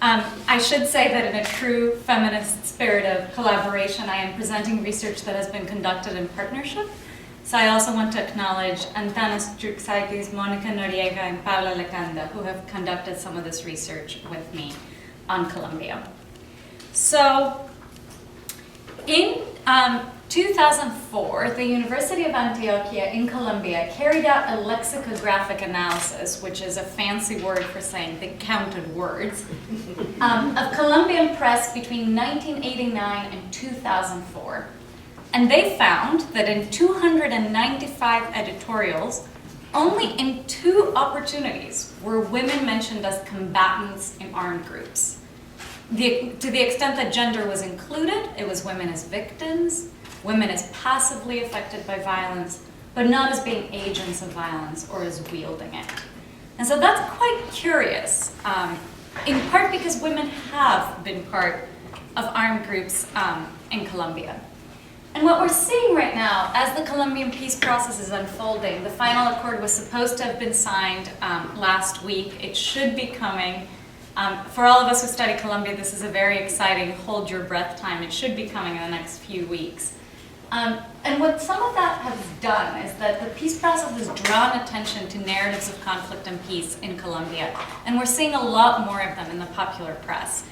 I should say that in a true feminist spirit of collaboration, I am presenting research that has been conducted in partnership. So I also want to acknowledge Antanas Druxaitis, Monica Noriega, and Paula Lecanda, who have conducted some of this research with me on Colombia. So in 2004, the University of Antioquia in Colombia carried out a lexicographic analysis, which is a fancy word for saying they counted words, of Colombian press between 1989 and 2004. And they found that in 295 editorials, only in 2 opportunities were women mentioned as combatants in armed groups. To the extent that gender was included, it was women as victims, women as passively affected by violence, but not as being agents of violence or as wielding it. And so that's quite curious, in part because women have been part of armed groups in Colombia. And what we're seeing right now, as the Colombian peace process is unfolding, the final accord was supposed to have been signed last week. It should be coming. For all of us who study Colombia, this is a very exciting hold your breath time. It should be coming in the next few weeks. And what some of that has done is that the peace process has drawn attention to narratives of conflict and peace in Colombia. And we're seeing a lot more of them in the popular press.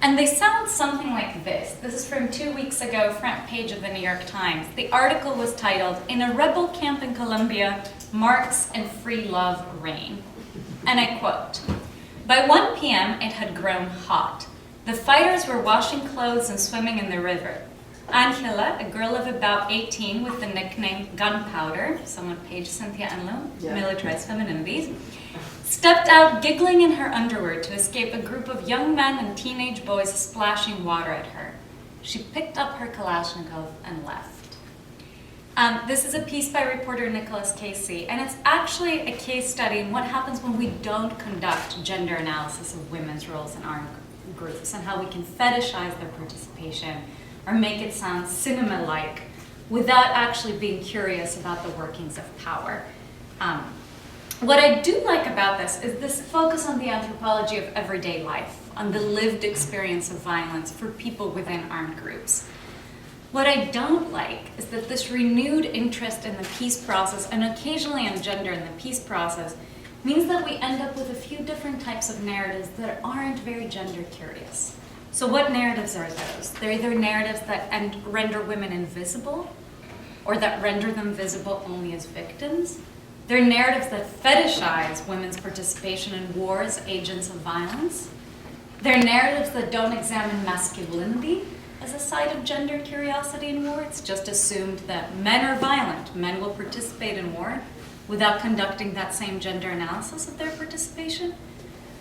And they sound something like this. This is from 2 weeks ago, front page of the New York Times. The article was titled, "In a Rebel Camp in Colombia, Marx and Free Love Reign." And I quote, "By 1 p.m., it had grown hot. The fighters were washing clothes and swimming in the river. Angela, a girl of about 18 with the nickname Gunpowder," someone page Cynthia Enlow, Militarized Femininities, stepped out giggling in her underwear to escape a group of young men and teenage boys splashing water at her. She picked up her Kalashnikov and left. This is a piece by reporter Nicholas Casey, and it's actually a case study in what happens when we don't conduct gender analysis of women's roles in armed groups and how we can fetishize their participation or make it sound cinema-like without actually being curious about the workings of power. What I do like about this is this focus on the anthropology of everyday life, on the lived experience of violence for people within armed groups. What I don't like is that this renewed interest in the peace process, and occasionally in gender in the peace process, means that we end up with a few different types of narratives that aren't very gender curious. So what narratives are those? They're either narratives that render women invisible, or that render them visible only as victims. They're narratives that fetishize women's participation in war as agents of violence. They're narratives that don't examine masculinity as a side of gender curiosity in war. It's just assumed that men are violent, men will participate in war, without conducting that same gender analysis of their participation.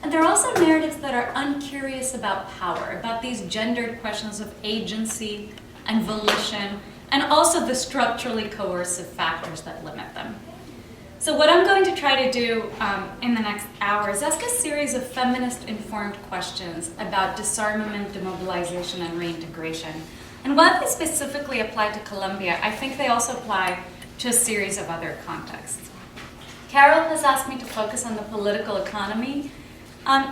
And they're also narratives that are uncurious about power, about these gendered questions of agency and volition, and also the structurally coercive factors that limit them. So what I'm going to try to do in the next hour is ask a series of feminist-informed questions about disarmament, demobilization, and reintegration. And while they specifically apply to Colombia, I think they also apply to a series of other contexts. Carol has asked me to focus on the political economy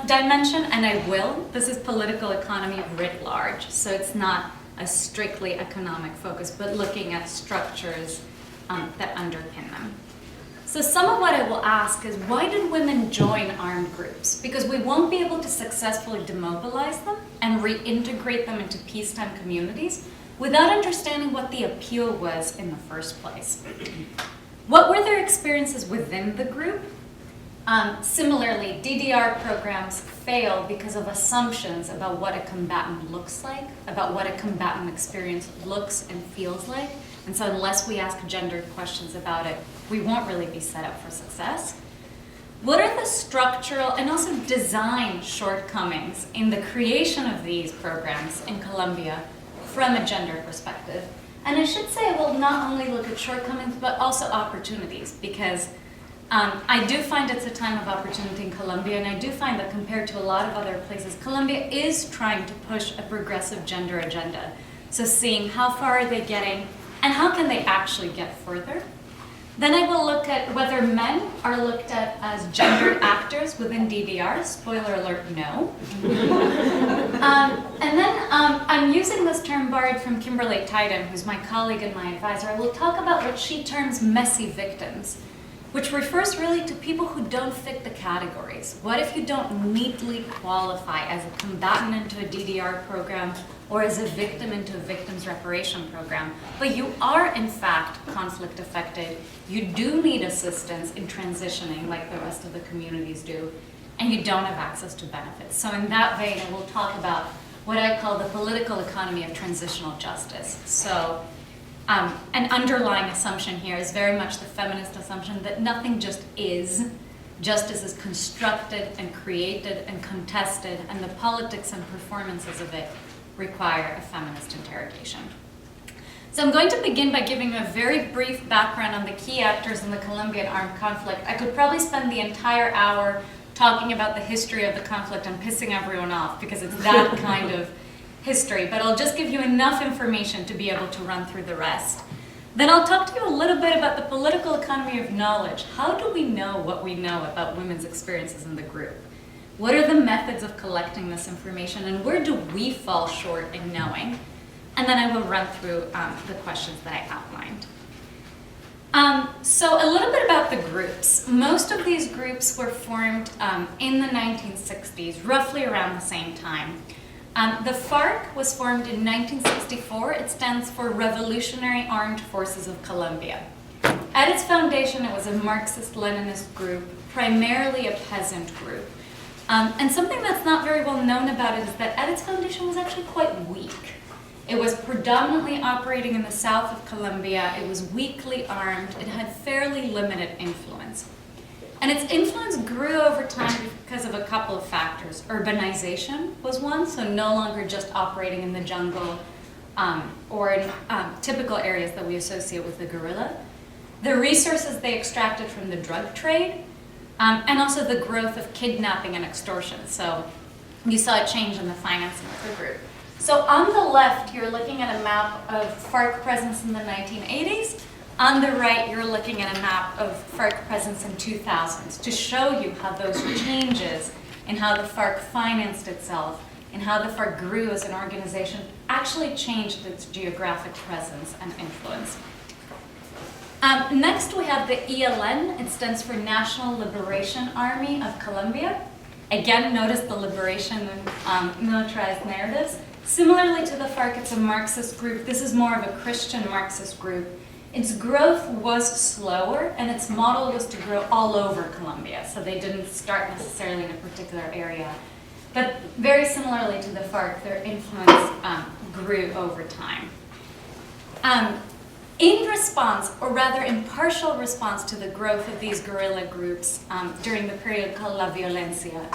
dimension, and I will. This is political economy writ large, so it's not a strictly economic focus, but looking at structures that underpin them. So some of what I will ask is, why did women join armed groups? Because we won't be able to successfully demobilize them and reintegrate them into peacetime communities without understanding what the appeal was in the first place. What were their experiences within the group? Similarly, DDR programs fail because of assumptions about what a combatant looks like, about what a combatant experience looks and feels like. And so unless we ask gendered questions about it, we won't really be set up for success. What are the structural and also design shortcomings in the creation of these programs in Colombia from a gender perspective? And I should say I will not only look at shortcomings, but also opportunities, because I do find it's a time of opportunity in Colombia, and I do find that compared to a lot of other places, Colombia is trying to push a progressive gender agenda. So seeing how far are they getting, and how can they actually get further? Then I will look at whether men are looked at as gendered actors within DDR. Spoiler alert, no. And then I'm using this term borrowed from Kimberly Tyden, who's my colleague and my advisor. I will talk about what she terms messy victims, which refers really to people who don't fit the categories. What if you don't neatly qualify as a combatant into a DDR program or as a victim into a victims reparation program, but you are in fact conflict affected, you do need assistance in transitioning like the rest of the communities do, and you don't have access to benefits. So in that vein, I will talk about what I call the political economy of transitional justice. So an underlying assumption here is very much the feminist assumption that nothing just is. Justice is constructed and created and contested, and the politics and performances of it require a feminist interrogation. So I'm going to begin by giving a very brief background on the key actors in the Colombian armed conflict. I could probably spend the entire hour talking about the history of the conflict and pissing everyone off because it's that kind of history, but I'll just give you enough information to be able to run through the rest. Then I'll talk to you a little bit about the political economy of knowledge. How do we know what we know about women's experiences in the group? What are the methods of collecting this information, and where do we fall short in knowing? And then I will run through the questions that I outlined. So a little bit about the groups. Most of these groups were formed in the 1960s, roughly around the same time. The FARC was formed in 1964. It stands for Revolutionary Armed Forces of Colombia. At its foundation, it was a Marxist-Leninist group, primarily a peasant group. And something that's not very well known about it is that at its foundation it was actually quite weak. It was predominantly operating in the south of Colombia. It was weakly armed. It had fairly limited influence. And its influence grew over time because of a couple of factors. Urbanization was one, so no longer just operating in the jungle or in typical areas that we associate with the guerrilla. The resources they extracted from the drug trade, and also the growth of kidnapping and extortion. So you saw a change in the financing of the group. So on the left, you're looking at a map of FARC presence in the 1980s. On the right, you're looking at a map of FARC presence in 2000s to show you how those changes in how the FARC financed itself and how the FARC grew as an organization actually changed its geographic presence and influence. Next, we have the ELN. It stands for National Liberation Army of Colombia. Again, notice the liberation and militarized narratives. Similarly to the FARC, it's a Marxist group. This is more of a Christian Marxist group. Its growth was slower, and its model was to grow all over Colombia. So they didn't start necessarily in a particular area. But very similarly to the FARC, their influence grew over time. In response, or rather in partial response to the growth of these guerrilla groups during the period called La Violencia,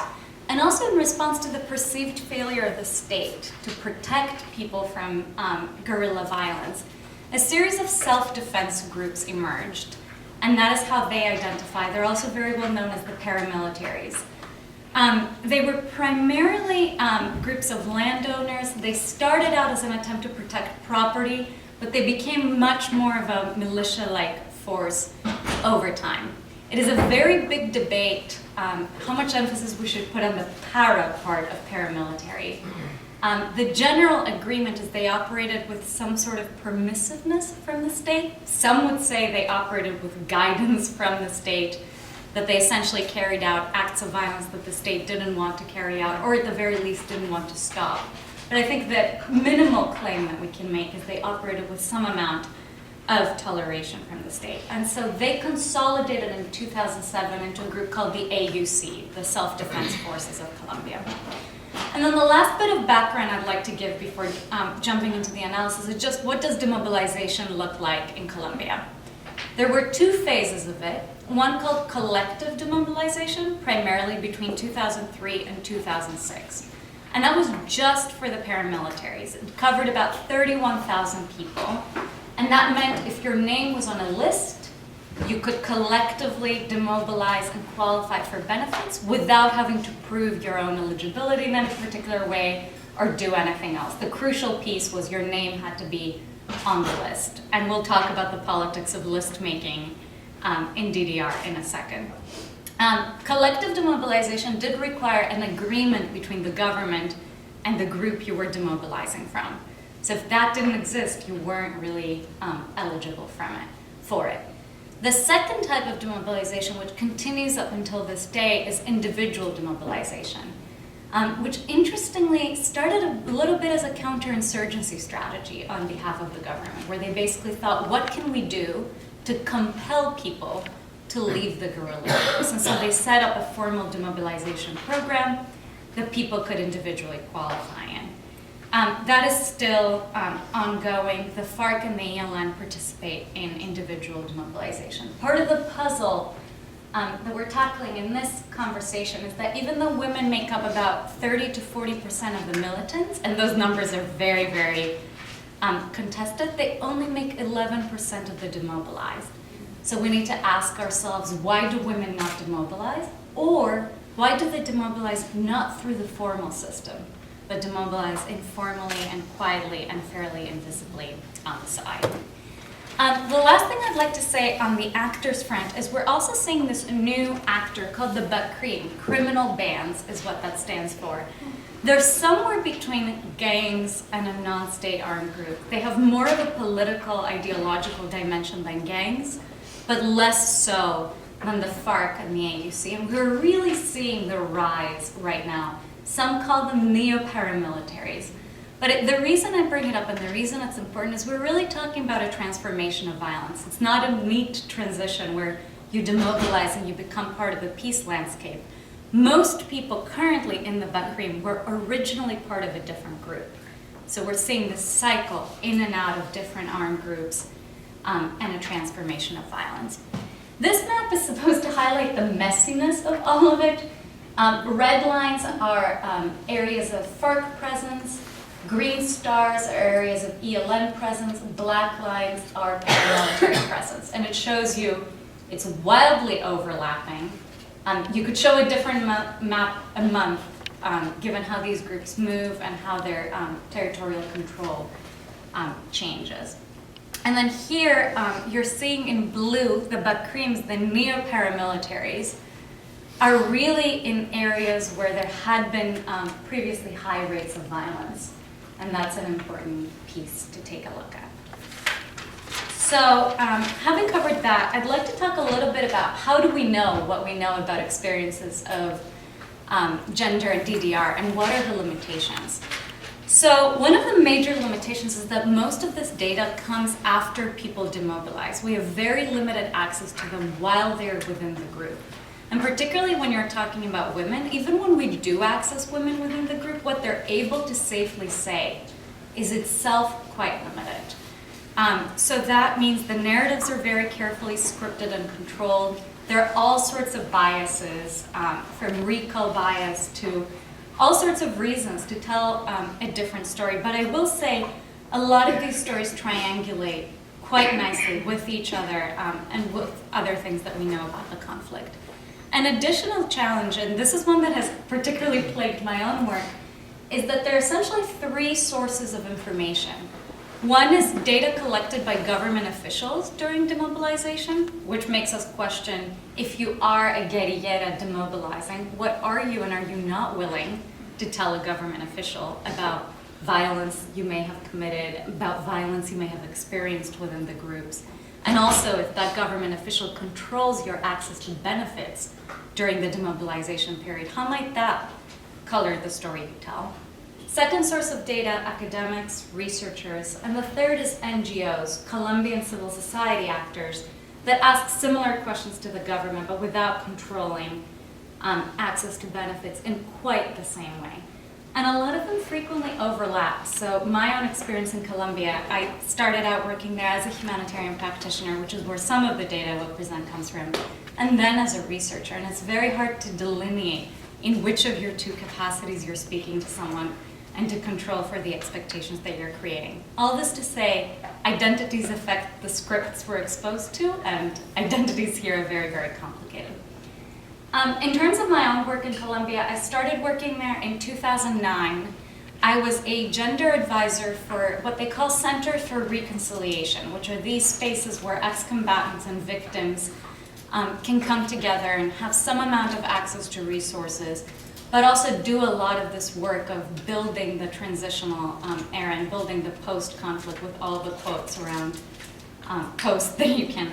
and also in response to the perceived failure of the state to protect people from guerrilla violence, a series of self-defense groups emerged, and that is how they identify. They're also very well known as the paramilitaries. They were primarily groups of landowners. They started out as an attempt to protect property, but they became much more of a militia-like force over time. It is a very big debate how much emphasis we should put on the para part of paramilitary. The general agreement is they operated with some sort of permissiveness from the state. Some would say they operated with guidance from the state, that they essentially carried out acts of violence that the state didn't want to carry out, or at the very least didn't want to stop. But I think the minimal claim that we can make is they operated with some amount of toleration from the state. And so they consolidated in 2007 into a group called the AUC, the Self-Defense Forces of Colombia. And then the last bit of background I'd like to give before jumping into the analysis is just what does demobilization look like in Colombia? There were two phases of it, one called collective demobilization, primarily between 2003 and 2006. And that was just for the paramilitaries. It covered about 31,000 people. And that meant if your name was on a list, you could collectively demobilize and qualify for benefits without having to prove your own eligibility in any particular way or do anything else. The crucial piece was your name had to be on the list. And we'll talk about the politics of list making in DDR in a second. Collective demobilization did require an agreement between the government and the group you were demobilizing from. So if that didn't exist, you weren't really eligible for it. The second type of demobilization, which continues up until this day, is individual demobilization, which interestingly started a little bit as a counterinsurgency strategy on behalf of the government, where they basically thought, what can we do to compel people to leave the guerrilla groups? And so they set up a formal demobilization program that people could individually qualify in. That is still ongoing. The FARC and the ELN participate in individual demobilization. Part of the puzzle that we're tackling in this conversation is that even though women make up about 30 to 40% of the militants, and those numbers are very, very contested, they only make 11% of the demobilized. So we need to ask ourselves, why do women not demobilize? Or why do they demobilize not through the formal system, but demobilize informally and quietly and fairly and visibly on the side? The last thing I'd like to say on the actors front is we're also seeing this new actor called the Bakrim. Criminal bands is what that stands for. They're somewhere between gangs and a non-state armed group. They have more of a political, ideological dimension than gangs, but less so than the FARC and the AUC. And we're really seeing the rise right now. Some call them neo-paramilitaries. But the reason I bring it up and the reason it's important is we're really talking about a transformation of violence. It's not a neat transition where you demobilize and you become part of the peace landscape. Most people currently in the Bakrim were originally part of a different group. So we're seeing this cycle in and out of different armed groups and a transformation of violence. This map is supposed to highlight the messiness of all of it. Red lines are areas of FARC presence. Green stars are areas of ELN presence. Black lines are paramilitary presence. And it shows you it's wildly overlapping. You could show a different map a month given how these groups move and how their territorial control changes. And then here, you're seeing in blue, the Bakrims, the neo-paramilitaries, are really in areas where there had been previously high rates of violence. And that's an important piece to take a look at. So having covered that, I'd like to talk a little bit about how do we know what we know about experiences of gender and DDR, and what are the limitations. So one of the major limitations is that most of this data comes after people demobilize. We have very limited access to them while they're within the group. And particularly when you're talking about women, even when we do access women within the group, what they're able to safely say is itself quite limited. So that means the narratives are very carefully scripted and controlled. There are all sorts of biases, from recall bias to all sorts of reasons to tell a different story. But I will say a lot of these stories triangulate quite nicely with each other and with other things that we know about the conflict. An additional challenge, and this is one that has particularly plagued my own work, is that there are essentially three sources of information. One is data collected by government officials during demobilization, which makes us question, if you are a guerrillera demobilizing, what are you and are you not willing to tell a government official about violence you may have committed, about violence you may have experienced within the groups? And also, if that government official controls your access to benefits during the demobilization period, how might that color the story you tell? Second source of data, academics, researchers, and the third is NGOs, Colombian civil society actors, that ask similar questions to the government, but without controlling access to benefits in quite the same way. And a lot of them frequently overlap. So my own experience in Colombia, I started out working there as a humanitarian practitioner, which is where some of the data I will present comes from, and then as a researcher. And it's very hard to delineate in which of your two capacities you're speaking to someone and to control for the expectations that you're creating. All this to say, identities affect the scripts we're exposed to, and identities here are very, very complicated. In terms of my own work in Colombia, I started working there in 2009. I was a gender advisor for what they call Centers for Reconciliation, which are these spaces where ex-combatants and victims can come together and have some amount of access to resources, but also do a lot of this work of building the transitional era and building the post-conflict with all the quotes around post that you can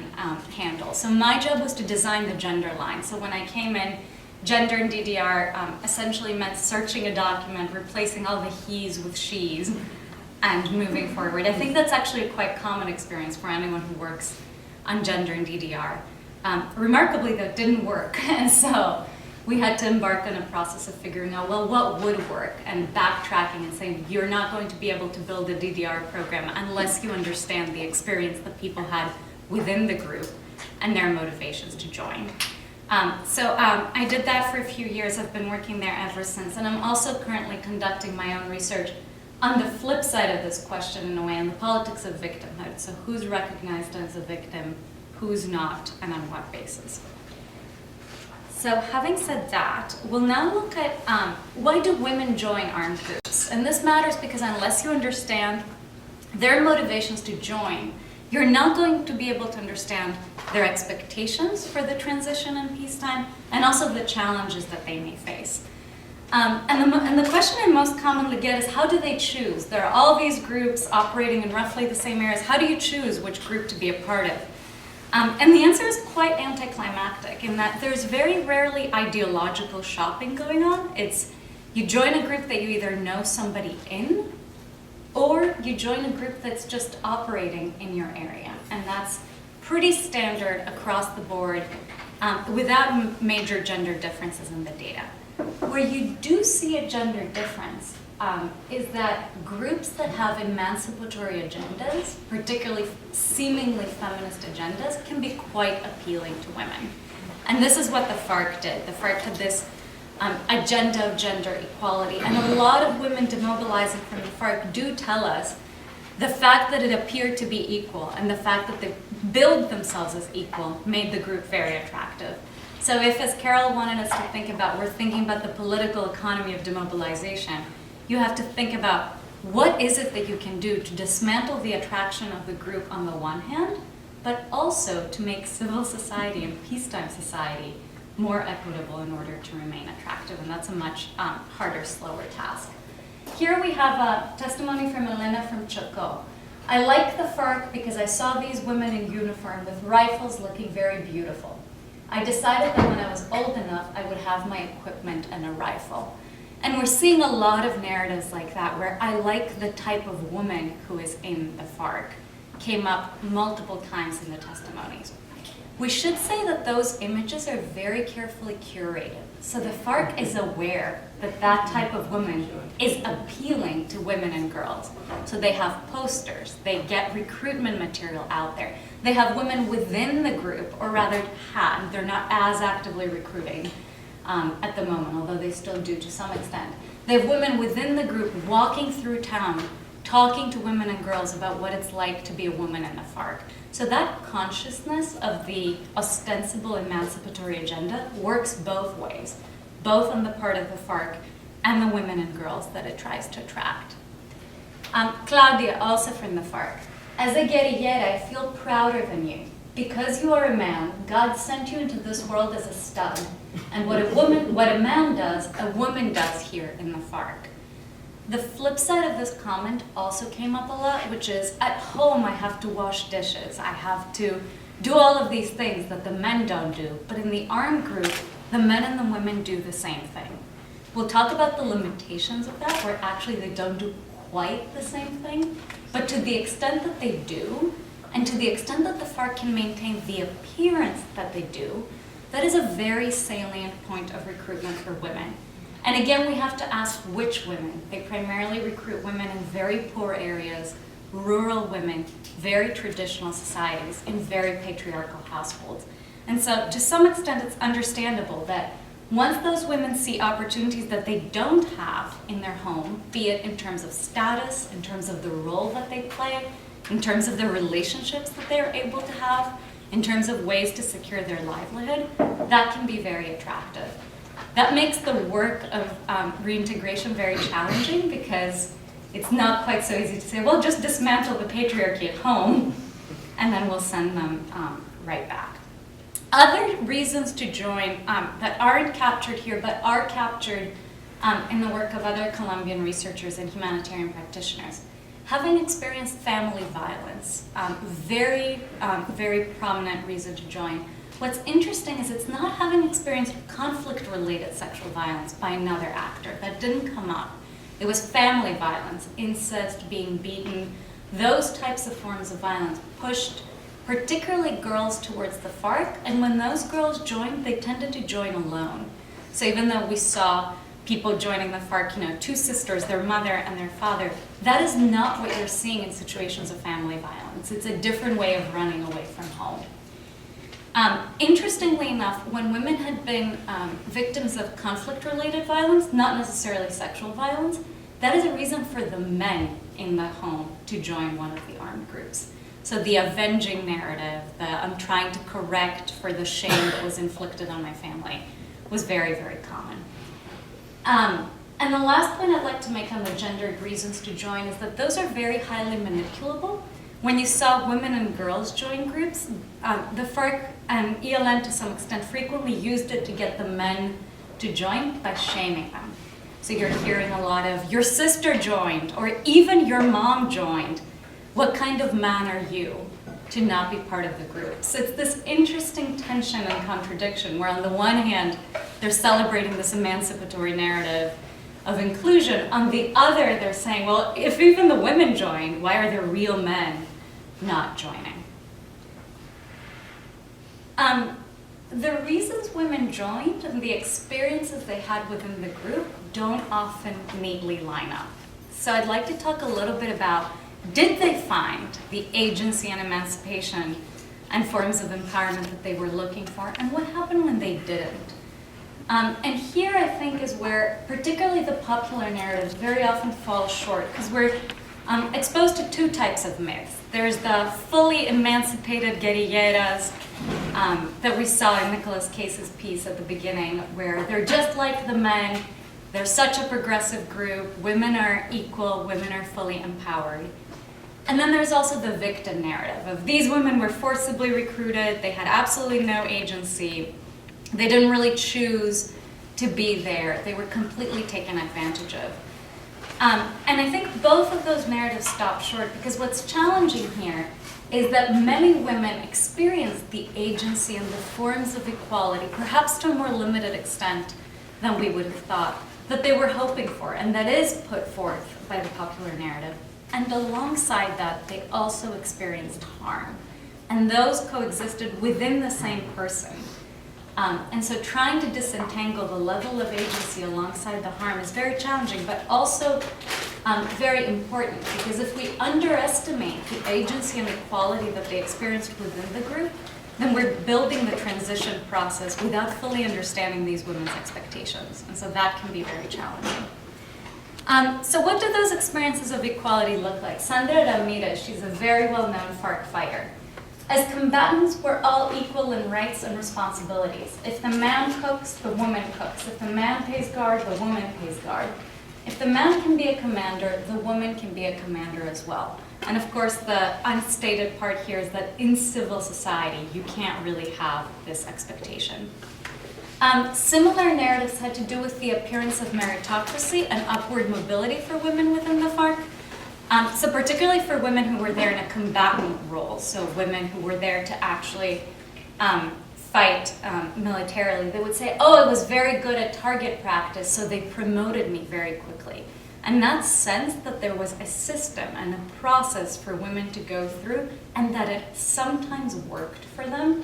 handle. So my job was to design the gender line. So when I came in, gender in DDR essentially meant searching a document, replacing all the he's with she's, and moving forward. I think that's actually a quite common experience for anyone who works on gender in DDR. Remarkably, that didn't work, and so we had to embark on a process of figuring out, well, what would work, and backtracking and saying, you're not going to be able to build a DDR program unless you understand the experience that people had within the group and their motivations to join. I did that for a few years. I've been working there ever since, and I'm also currently conducting my own research on the flip side of this question, in a way, on the politics of victimhood. So who's recognized as a victim, who's not, and on what basis. So having said that, we'll now look at why do women join armed groups? And this matters because unless you understand their motivations to join, you're not going to be able to understand their expectations for the transition in peacetime and also the challenges that they may face. And the question I most commonly get is, how do they choose? There are all these groups operating in roughly the same areas. How do you choose which group to be a part of? And the answer is quite anticlimactic in that there's very rarely ideological shopping going on. It's you join a group that you either know somebody in, or you join a group that's just operating in your area. And that's pretty standard across the board without major gender differences in the data. Where you do see a gender difference is that groups that have emancipatory agendas, particularly seemingly feminist agendas, can be quite appealing to women. And this is what the FARC did. The FARC had this agenda of gender equality, and a lot of women demobilizing from the FARC do tell us the fact that it appeared to be equal and the fact that they billed themselves as equal made the group very attractive. So if, as Carol wanted us to think about, we're thinking about the political economy of demobilization, you have to think about what is it that you can do to dismantle the attraction of the group on the one hand, but also to make civil society and peacetime society more equitable in order to remain attractive. And that's a much harder, slower task. Here we have a testimony from Elena from Choco. I like the FARC because I saw these women in uniform with rifles looking very beautiful. I decided that when I was old enough, I would have my equipment and a rifle. And we're seeing a lot of narratives like that, where I like the type of woman who is in the FARC, came up multiple times in the testimonies. We should say that those images are very carefully curated. So the FARC is aware that that type of woman is appealing to women and girls. So they have posters, they get recruitment material out there. They have women within the group, or rather had, they're not as actively recruiting at the moment, although they still do to some extent. They have women within the group walking through town, talking to women and girls about what it's like to be a woman in the FARC. So that consciousness of the ostensible emancipatory agenda works both ways, both on the part of the FARC and the women and girls that it tries to attract. Claudia, also from the FARC. As a guerrillera, I feel prouder than you. Because you are a man, God sent you into this world as a stud. And what a man does, a woman does here in the FARC. The flip side of this comment also came up a lot, which is, at home I have to wash dishes. I have to do all of these things that the men don't do. But in the armed group, the men and the women do the same thing. We'll talk about the limitations of that, where actually they don't do quite the same thing. But to the extent that they do, and to the extent that the FARC can maintain the appearance that they do, that is a very salient point of recruitment for women. And again, we have to ask which women. They primarily recruit women in very poor areas, rural women, very traditional societies, in very patriarchal households. And so to some extent, it's understandable that once those women see opportunities that they don't have in their home, be it in terms of status, in terms of the role that they play, in terms of the relationships that they're able to have, in terms of ways to secure their livelihood, that can be very attractive. That makes the work of reintegration very challenging, because it's not quite so easy to say, well, just dismantle the patriarchy at home, and then we'll send them right back. Other reasons to join that aren't captured here but are captured in the work of other Colombian researchers and humanitarian practitioners. Having experienced family violence, very prominent reason to join. What's interesting is it's not having experienced conflict-related sexual violence by another actor. That didn't come up. It was family violence, incest, being beaten. Those types of forms of violence pushed particularly girls towards the FARC, and when those girls joined, they tended to join alone. So even though we saw people joining the FARC, you know, two sisters, their mother and their father, that is not what you're seeing in situations of family violence. It's a different way of running away from home. Interestingly enough, when women had been victims of conflict-related violence, not necessarily sexual violence, that is a reason for the men in the home to join one of the armed groups. So the avenging narrative, the I'm trying to correct for the shame that was inflicted on my family, was very, very common. And the last point I'd like to make on the gendered reasons to join is that those are very highly manipulable. When you saw women and girls join groups, the FARC and ELN to some extent frequently used it to get the men to join by shaming them. So you're hearing a lot of, your sister joined, or even your mom joined. What kind of man are you to not be part of the group? So it's this interesting tension and contradiction where on the one hand, they're celebrating this emancipatory narrative of inclusion. On the other, they're saying, well, if even the women joined, why are there real men not joining? The reasons women joined and the experiences they had within the group don't often neatly line up. So I'd like to talk a little bit about, did they find the agency and emancipation and forms of empowerment that they were looking for, and what happened when they didn't? And here I think is where particularly the popular narrative very often falls short, because we're exposed to two types of myths. There's the fully emancipated guerrilleras that we saw in Nicholas Case's piece at the beginning, where they're just like the men, they're such a progressive group, women are equal, women are fully empowered. And then there's also the victim narrative of these women were forcibly recruited, they had absolutely no agency, they didn't really choose to be there, they were completely taken advantage of. And I think both of those narratives stop short, because what's challenging here is that many women experience the agency and the forms of equality, perhaps to a more limited extent than we would have thought, that they were hoping for, and that is put forth by the popular narrative. And alongside that, they also experienced harm. And those coexisted within the same person. And so trying to disentangle the level of agency alongside the harm is very challenging, but also very important, because if we underestimate the agency and equality that they experienced within the group, then we're building the transition process without fully understanding these women's expectations. And so that can be very challenging. So what do those experiences of equality look like? Sandra Ramirez, she's a very well-known FARC fighter. As combatants, we're all equal in rights and responsibilities. If the man cooks, the woman cooks. If the man pays guard, the woman pays guard. If the man can be a commander, the woman can be a commander as well. And of course, the unstated part here is that in civil society, you can't really have this expectation. Similar narratives had to do with the appearance of meritocracy and upward mobility for women within the FARC. So particularly for women who were there in a combatant role, so women who were there to actually fight militarily, they would say, oh, I was very good at target practice, so they promoted me very quickly. And that sense that there was a system and a process for women to go through, and that it sometimes worked for them,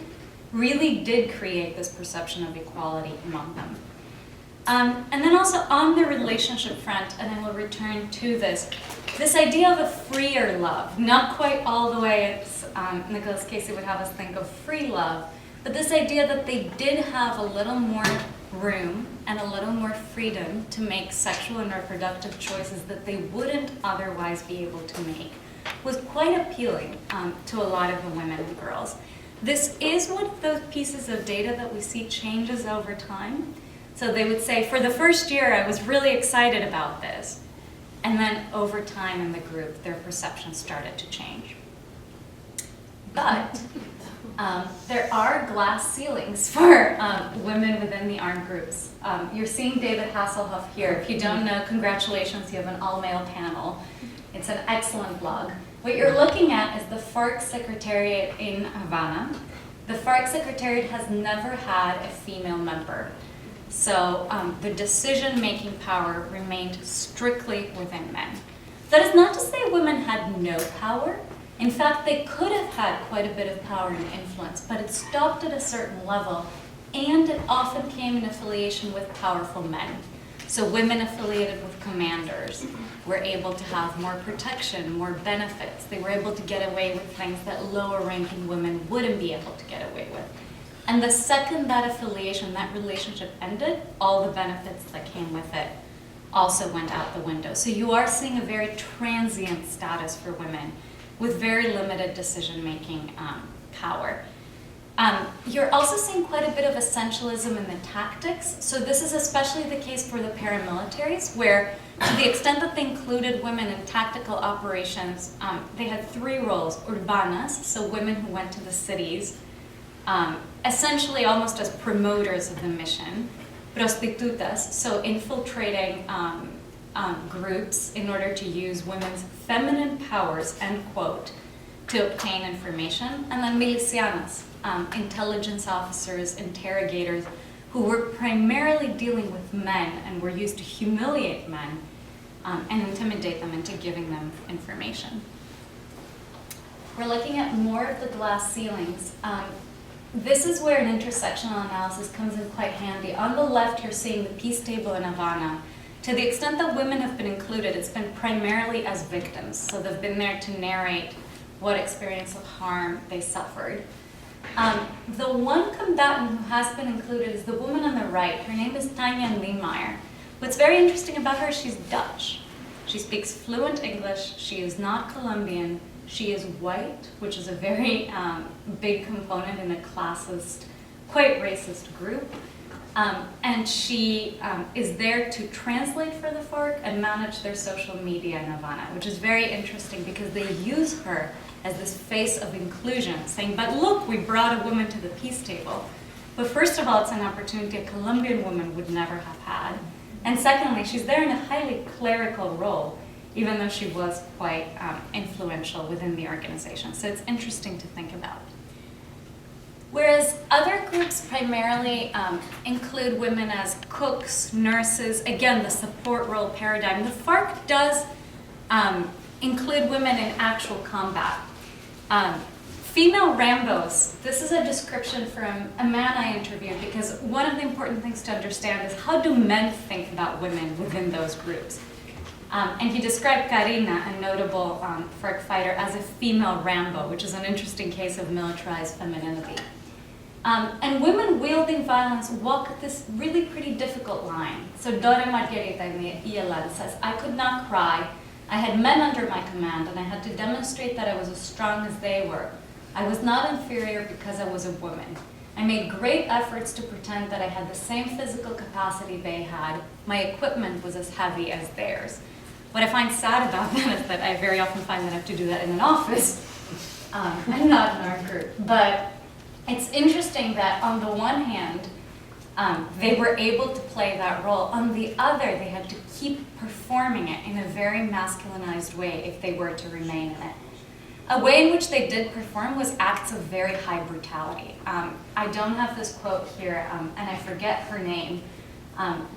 really did create this perception of equality among them. And then also on the relationship front, and I will return to this idea of a freer love, not quite all the way as Nicholas Casey would have us think of free love, but this idea that they did have a little more room and a little more freedom to make sexual and reproductive choices that they wouldn't otherwise be able to make was quite appealing to a lot of the women and girls. This is one of those pieces of data that we see changes over time. So they would say, for the first year, I was really excited about this. And then over time in the group, their perceptions started to change. But there there are glass ceilings for women within the armed groups. You're seeing David Hasselhoff here. If you don't know, congratulations, you have an all-male panel. It's an excellent blog. What you're looking at is the FARC Secretariat in Havana. The FARC Secretariat has never had a female member. So the decision-making power remained strictly within men. That is not to say women had no power. In fact, they could have had quite a bit of power and influence, but it stopped at a certain level, and it often came in affiliation with powerful men. So women affiliated with commanders were able to have more protection, more benefits. They were able to get away with things that lower-ranking women wouldn't be able to get away with. And the second that affiliation, that relationship ended, all the benefits that came with it also went out the window. So you are seeing a very transient status for women with very limited decision-making power. You're also seeing quite a bit of essentialism in the tactics. So this is especially the case for the paramilitaries, where to the extent that they included women in tactical operations, they had three roles: urbanas, so women who went to the cities, essentially almost as promoters of the mission; prostitutas, so infiltrating groups in order to use women's feminine powers, end quote, to obtain information; and then milicianas, intelligence officers, interrogators, who were primarily dealing with men and were used to humiliate men and intimidate them into giving them information. We're looking at more of the glass ceilings. This is where an intersectional analysis comes in quite handy. On the left, you're seeing the peace table in Havana. To the extent that women have been included, it's been primarily as victims. So they've been there to narrate what experience of harm they suffered. The one combatant who has been included is the woman on the right. Her name is Tanya Niemeyer. What's very interesting about her is she's Dutch. She speaks fluent English. She is not Colombian. She is white, which is a very big component in a classist, quite racist group. And she is there to translate for the FARC and manage their social media in Havana, which is very interesting because they use her as this face of inclusion, saying, but look, we brought a woman to the peace table. But first of all, it's an opportunity a Colombian woman would never have had. And secondly, she's there in a highly clerical role, even though she was quite influential within the organization. So it's interesting to think about. Whereas other groups primarily include women as cooks, nurses, again, the support role paradigm. The FARC does include women in actual combat. Female Rambos, this is a description from a man I interviewed, because one of the important things to understand is how do men think about women within those groups? And he described Karina, a notable FARC fighter, as a female Rambo, which is an interesting case of militarized femininity. And women wielding violence walk this really pretty difficult line. So Dora Margarita in the ELN says, I could not cry. I had men under my command, and I had to demonstrate that I was as strong as they were. I was not inferior because I was a woman. I made great efforts to pretend that I had the same physical capacity they had. My equipment was as heavy as theirs. What I find sad about that is that I very often find that I have to do that in an office and not in our group. But it's interesting that on the one hand, they were able to play that role. On the other, they had to keep performing it in a very masculinized way if they were to remain in it. A way in which they did perform was acts of very high brutality. I don't have this quote here, and I forget her name,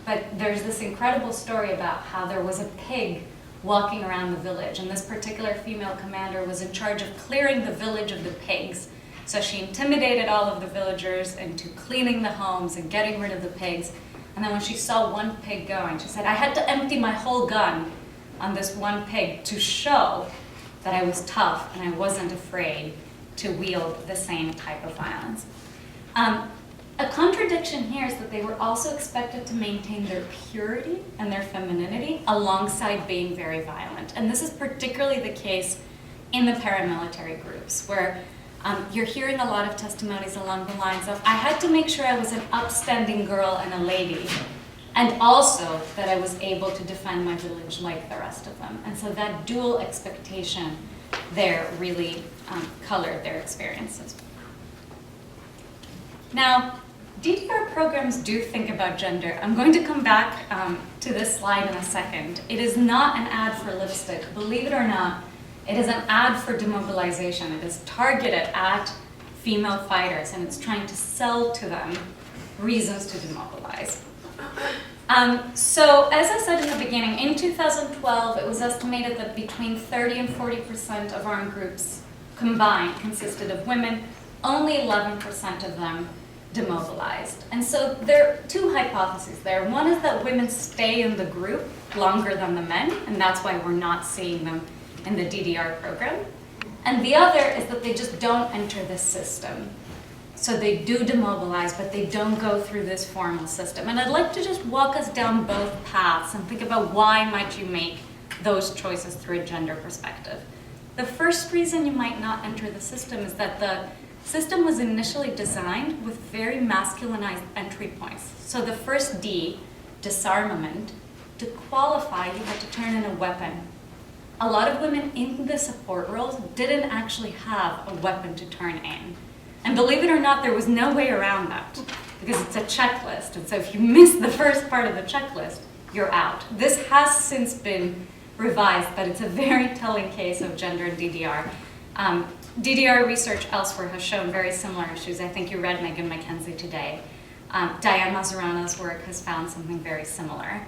but there's this incredible story about how there was a pig walking around the village, and this particular female commander was in charge of clearing the village of the pigs. So she intimidated all of the villagers into cleaning the homes and getting rid of the pigs. And then when she saw one pig going, she said, I had to empty my whole gun on this one pig to show that I was tough and I wasn't afraid to wield the same type of violence. A contradiction here is that they were also expected to maintain their purity and their femininity alongside being very violent. And this is particularly the case in the paramilitary groups, where you're hearing a lot of testimonies along the lines of, I had to make sure I was an upstanding girl and a lady, and also that I was able to defend my village like the rest of them. And so that dual expectation there really colored their experiences. Now, DDR programs do think about gender. I'm going to come back to this slide in a second. It is not an ad for lipstick. Believe it or not, it is an ad for demobilization. It is targeted at female fighters, and it's trying to sell to them reasons to demobilize. So, as I said in the beginning, in 2012, it was estimated that between 30 and 40% of armed groups combined consisted of women. Only 11% of them demobilized. And so there are two hypotheses there. One is that women stay in the group longer than the men, and that's why we're not seeing them in the DDR program. And the other is that they just don't enter this system. So they do demobilize, but they don't go through this formal system. And I'd like to just walk us down both paths and think about why might you make those choices through a gender perspective. The first reason you might not enter the system is that the system was initially designed with very masculinized entry points. So the first D, disarmament, to qualify, you had to turn in a weapon. A lot of women in the support roles didn't actually have a weapon to turn in. And believe it or not, there was no way around that because it's a checklist. And so if you miss the first part of the checklist, you're out. This has since been revised, but it's a very telling case of gender in DDR. DDR research elsewhere has shown very similar issues. I think you read Megan McKenzie today. Diane Mazurano's work has found something very similar.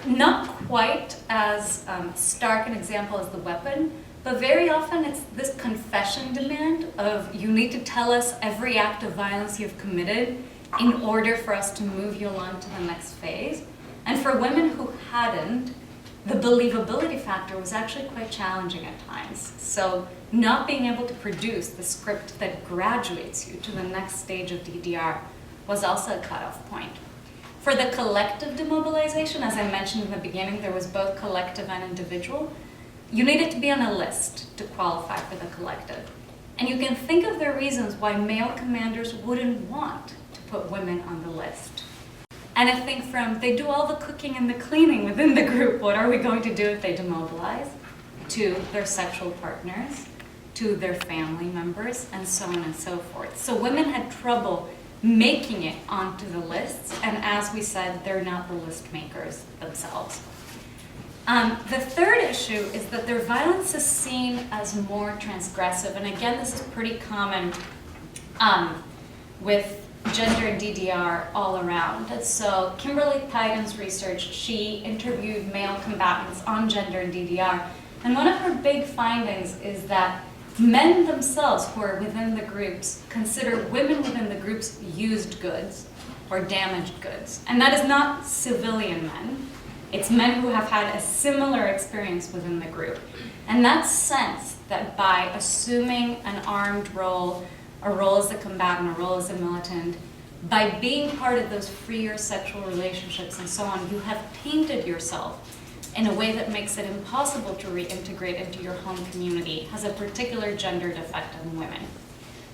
Not quite as stark an example as the weapon, but very often it's this confession demand of you need to tell us every act of violence you've committed in order for us to move you along to the next phase. And for women who hadn't, the believability factor was actually quite challenging at times. So not being able to produce the script that graduates you to the next stage of DDR was also a cutoff point. For the collective demobilization, as I mentioned in the beginning, there was both collective and individual. You needed to be on a list to qualify for the collective. And you can think of the reasons why male commanders wouldn't want to put women on the list. And I think from they do all the cooking and the cleaning within the group, what are we going to do if they demobilize? To their sexual partners, to their family members, and so on and so forth. So women had trouble making it onto the lists, and as we said, they're not the list makers themselves. The third issue is that their violence is seen as more transgressive, and again, this is pretty common with gender and DDR all around. And so Kimberly Pyden's research, she interviewed male combatants on gender and DDR, and one of her big findings is that men themselves who are within the groups consider women within the groups used goods or damaged goods. And that is not civilian men. It's men who have had a similar experience within the group. And that sense that by assuming an armed role, a role as a combatant, a role as a militant, by being part of those freer sexual relationships and so on, you have painted yourself in a way that makes it impossible to reintegrate into your home community, has a particular gendered effect on women.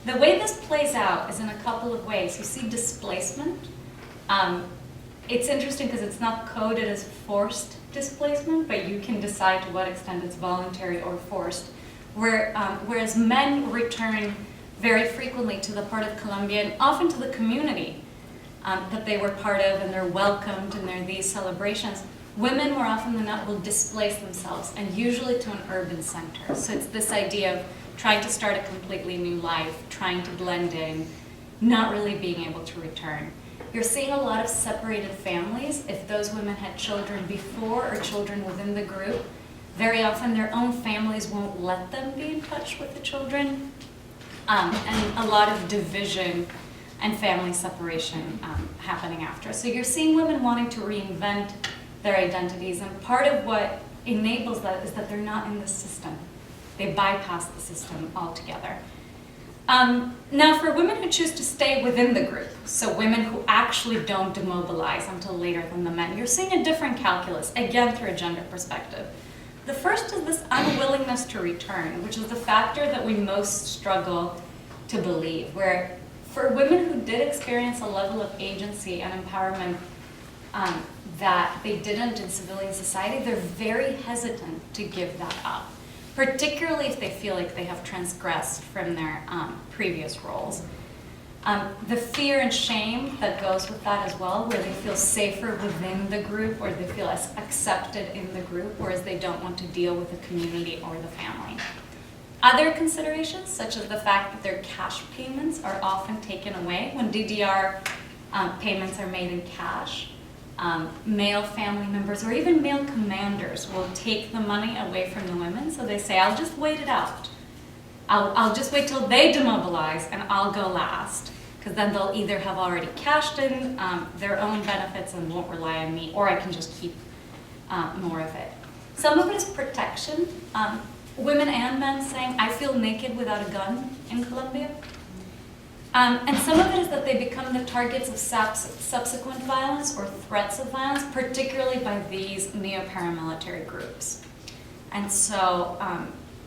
The way this plays out is in a couple of ways. You see displacement. It's interesting because it's not coded as forced displacement, but you can decide to what extent it's voluntary or forced. Whereas men return very frequently to the part of Colombia and often to the community that they were part of, and they're welcomed and there are these celebrations. Women more often than not will displace themselves, and usually to an urban center. So it's this idea of trying to start a completely new life, trying to blend in, not really being able to return. You're seeing a lot of separated families. If those women had children before or children within the group, very often their own families won't let them be in touch with the children. And a lot of division and family separation happening after. So you're seeing women wanting to reinvent their identities, and part of what enables that is that they're not in the system. They bypass the system altogether. Now, for women who choose to stay within the group, so women who actually don't demobilize until later than the men, you're seeing a different calculus, again through a gender perspective. The first is this unwillingness to return, which is the factor that we most struggle to believe, where for women who did experience a level of agency and empowerment that they didn't in civilian society, they're very hesitant to give that up, particularly if they feel like they have transgressed from their previous roles. The fear and shame that goes with that as well, where they feel safer within the group, or they feel as accepted in the group, whereas they don't want to deal with the community or the family. Other considerations, such as the fact that their cash payments are often taken away when DDR payments are made in cash. Male family members or even male commanders will take the money away from the women, so they say, I'll just wait it out. I'll just wait till they demobilize and I'll go last, because then they'll either have already cashed in their own benefits and won't rely on me, or I can just keep more of it. Some of it is protection. Women and men saying, I feel naked without a gun in Colombia. And some of it is that they become the targets of subsequent violence or threats of violence, particularly by these neo-paramilitary groups. And so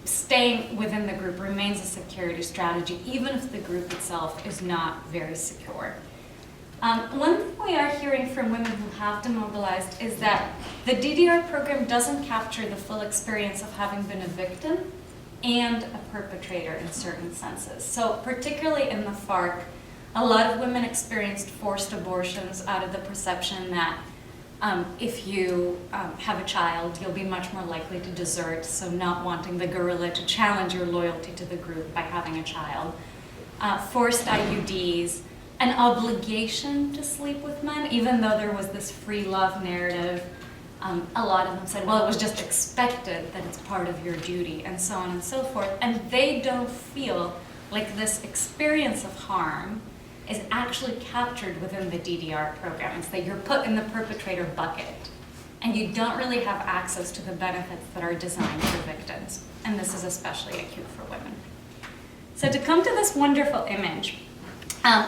staying within the group remains a security strategy, even if the group itself is not very secure. One thing we are hearing from women who have demobilized is that the DDR program doesn't capture the full experience of having been a victim and a perpetrator in certain senses. So particularly in the FARC, a lot of women experienced forced abortions out of the perception that if you have a child, you'll be much more likely to desert, so not wanting the guerrilla to challenge your loyalty to the group by having a child. Forced IUDs, an obligation to sleep with men, even though there was this free love narrative. A lot of them said, well, it was just expected that it's part of your duty, and so on and so forth. And they don't feel like this experience of harm is actually captured within the DDR program. It's that you're put in the perpetrator bucket, and you don't really have access to the benefits that are designed for victims. And this is especially acute for women. So to come to this wonderful image,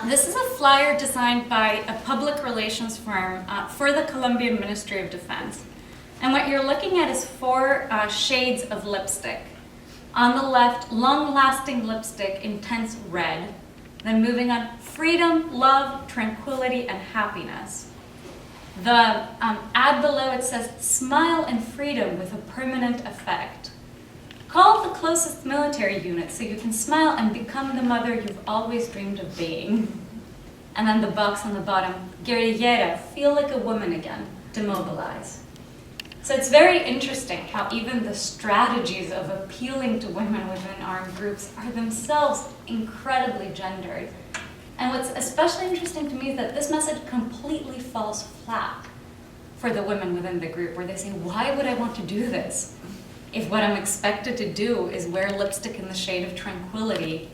this is a flyer designed by a public relations firm for the Colombian Ministry of Defense. And what you're looking at is 4 shades of lipstick. On the left, long-lasting lipstick, intense red. Then moving on, freedom, love, tranquility, and happiness. The ad below, it says, smile and freedom with a permanent effect. Call the closest military unit so you can smile and become the mother you've always dreamed of being. And then the box on the bottom, guerrillera, feel like a woman again, demobilize. So it's very interesting how even the strategies of appealing to women within armed groups are themselves incredibly gendered. And what's especially interesting to me is that this message completely falls flat for the women within the group, where they say, why would I want to do this if what I'm expected to do is wear lipstick in the shade of tranquility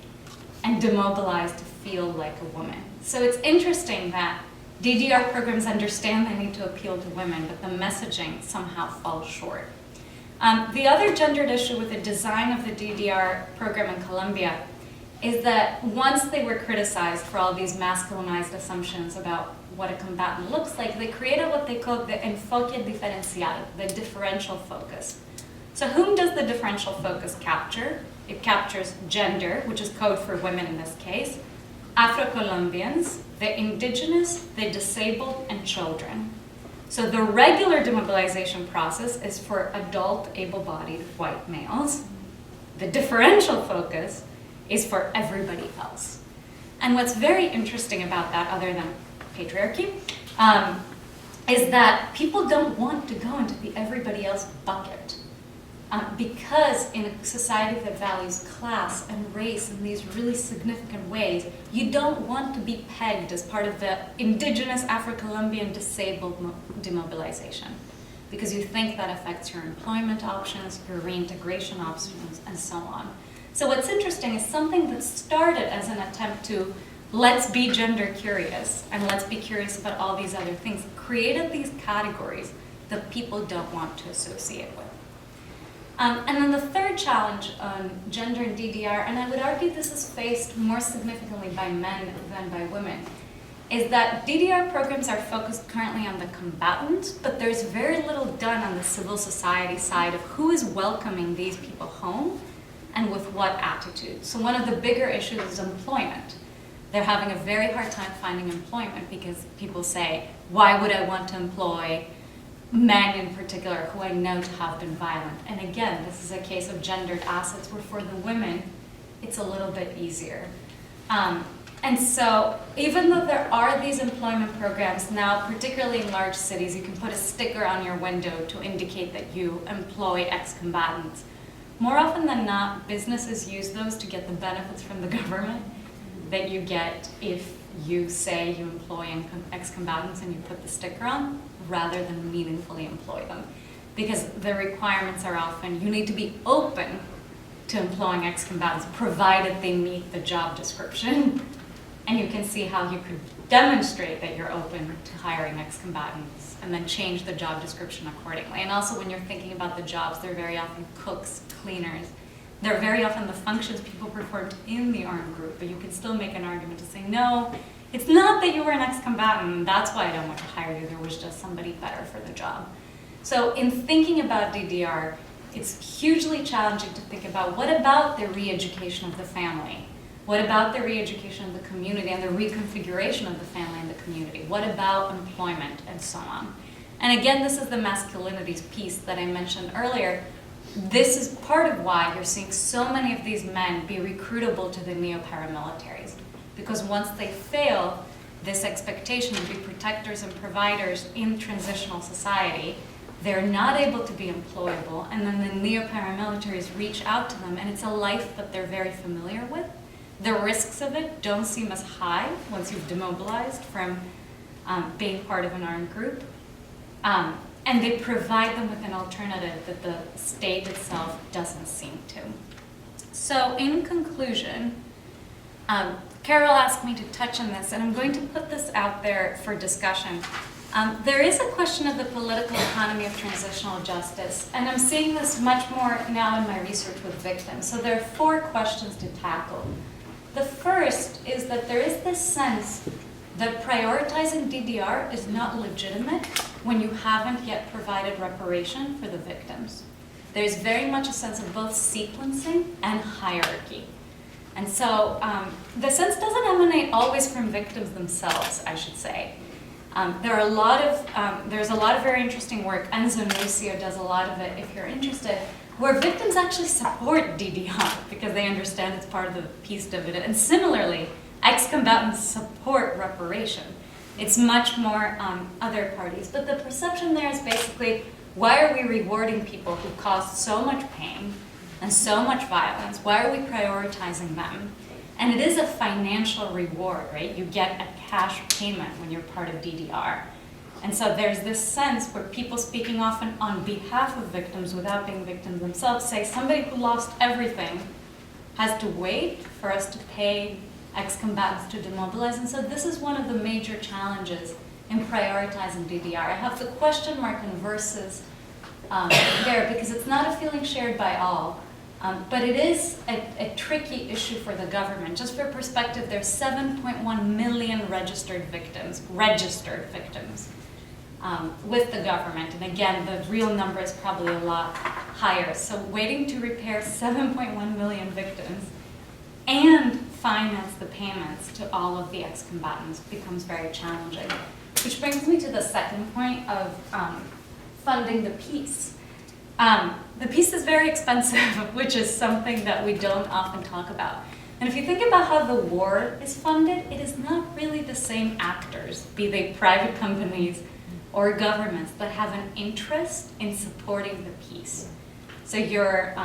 and demobilize to feel like a woman? So it's interesting that DDR programs understand they need to appeal to women, but the messaging somehow falls short. The other gendered issue with the design of the DDR program in Colombia is that once they were criticized for all these masculinized assumptions about what a combatant looks like, they created what they called the enfoque diferencial, the differential focus. So whom does the differential focus capture? It captures gender, which is code for women in this case, Afro-Colombians, the indigenous, the disabled, and children. So the regular demobilization process is for adult, able-bodied white males. The differential focus is for everybody else. And what's very interesting about that, other than patriarchy, is that people don't want to go into the everybody else bucket. Because in a society that values class and race in these really significant ways, you don't want to be pegged as part of the indigenous Afro-Colombian disabled demobilization, because you think that affects your employment options, your reintegration options, and so on. So what's interesting is something that started as an attempt to let's be gender curious and let's be curious about all these other things, created these categories that people don't want to associate with. And then the third challenge on gender and DDR, and I would argue this is faced more significantly by men than by women, is that DDR programs are focused currently on the combatants, but there's very little done on the civil society side of who is welcoming these people home and with what attitude. So one of the bigger issues is employment. They're having a very hard time finding employment because people say, why would I want to employ men in particular who I know to have been violent? And again, this is a case of gendered assets where for the women, it's a little bit easier. And so even though there are these employment programs now, particularly in large cities, you can put a sticker on your window to indicate that you employ ex-combatants. More often than not, businesses use those to get the benefits from the government that you get if you say you employ ex-combatants and you put the sticker on, rather than meaningfully employ them. Because the requirements are often, you need to be open to employing ex-combatants, provided they meet the job description. And you can see how you could demonstrate that you're open to hiring ex-combatants and then change the job description accordingly. And also when you're thinking about the jobs, they're very often cooks, cleaners. They're very often the functions people performed in the armed group, but you can still make an argument to say, no, it's not that you were an ex-combatant, that's why I don't want to hire you, there was just somebody better for the job. So in thinking about DDR, it's hugely challenging to think about what about the re-education of the family? What about the re-education of the community and the reconfiguration of the family and the community? What about employment and so on? And again, this is the masculinities piece that I mentioned earlier. This is part of why you're seeing so many of these men be recruitable to the neo-paramilitaries. Because once they fail this expectation to be protectors and providers in transitional society, they're not able to be employable, and then the neo-paramilitaries reach out to them, and it's a life that they're very familiar with. The risks of it don't seem as high once you've demobilized from being part of an armed group. And they provide them with an alternative that the state itself doesn't seem to. So in conclusion, Carol asked me to touch on this, and I'm going to put this out there for discussion. There is a question of the political economy of transitional justice, and I'm seeing this much more now in my research with victims. So there are 4 questions to tackle. The first is that there is this sense that prioritizing DDR is not legitimate when you haven't yet provided reparation for the victims. There's very much a sense of both sequencing and hierarchy. And so the sense doesn't emanate always from victims themselves, I should say. There's a lot of very interesting work. Enzo Nucio does a lot of it if you're interested, where victims actually support DDR because they understand it's part of the peace dividend. And similarly, ex-combatants support reparation. It's much more other parties. But the perception there is basically, why are we rewarding people who caused so much pain and so much violence? Why are we prioritizing them? And it is a financial reward, right? You get a cash payment when you're part of DDR. And so there's this sense where people speaking often on behalf of victims without being victims themselves say somebody who lost everything has to wait for us to pay ex-combatants to demobilize. And so this is one of the major challenges in prioritizing DDR. I have the question mark and versus there because it's not a feeling shared by all. But it is a tricky issue for the government. Just for perspective, there's 7.1 million registered victims with the government. And again, the real number is probably a lot higher. So waiting to repair 7.1 million victims and finance the payments to all of the ex-combatants becomes very challenging. Which brings me to the second point of funding the peace. The peace is very expensive, which is something that we don't often talk about. And if you think about how the war is funded, it is not really the same actors, be they private companies or governments, that have an interest in supporting the peace. So your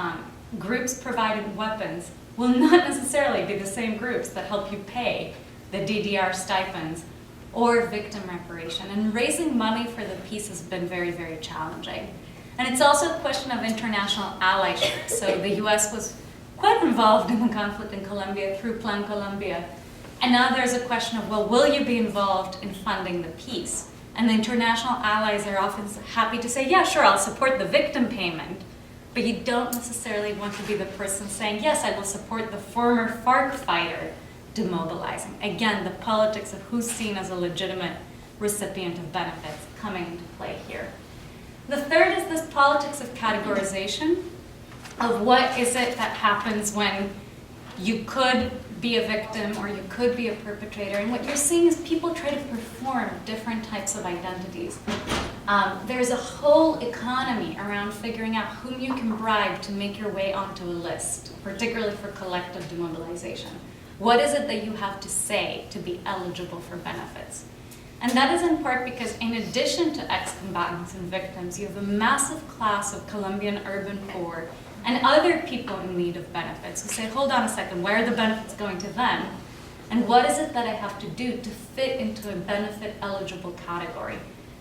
groups providing weapons will not necessarily be the same groups that help you pay the DDR stipends or victim reparation. And raising money for the peace has been very, very challenging. And it's also a question of international allyship. So the US was quite involved in the conflict in Colombia through Plan Colombia. And now there's a question of, well, will you be involved in funding the peace? And the international allies are often happy to say, yeah, sure, I'll support the victim payment. But you don't necessarily want to be the person saying, yes, I will support the former FARC fighter demobilizing. Again, the politics of who's seen as a legitimate recipient of benefits coming into play here. The third is this politics of categorization, of what is it that happens when you could be a victim or you could be a perpetrator. And what you're seeing is people try to perform different types of identities. There's a whole economy around figuring out whom you can bribe to make your way onto a list, particularly for collective demobilization. What is it that you have to say to be eligible for benefits? And that is in part because in addition to ex-combatants and victims, you have a massive class of Colombian urban poor and other people in need of benefits who say, hold on a second, where are the benefits going to them? And what is it that I have to do to fit into a benefit eligible category?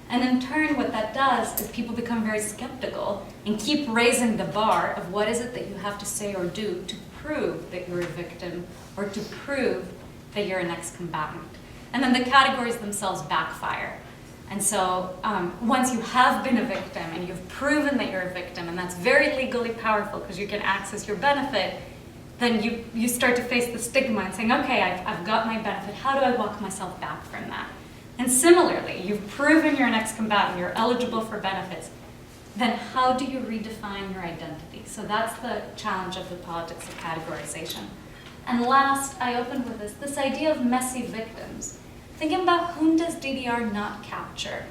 And in turn, what that does is people become very skeptical and keep raising the bar of what is it that you have to say or do to prove that you're a victim or to prove that you're an ex-combatant. And then the categories themselves backfire. And so once you have been a victim and you've proven that you're a victim, and that's very legally powerful because you can access your benefit, then you start to face the stigma and saying, okay, I've got my benefit, how do I walk myself back from that? And similarly, you've proven you're an ex-combatant, you're eligible for benefits, then how do you redefine your identity? So that's the challenge of the politics of categorization. And last, I opened with this idea of messy victims. Thinking about whom does DDR not capture?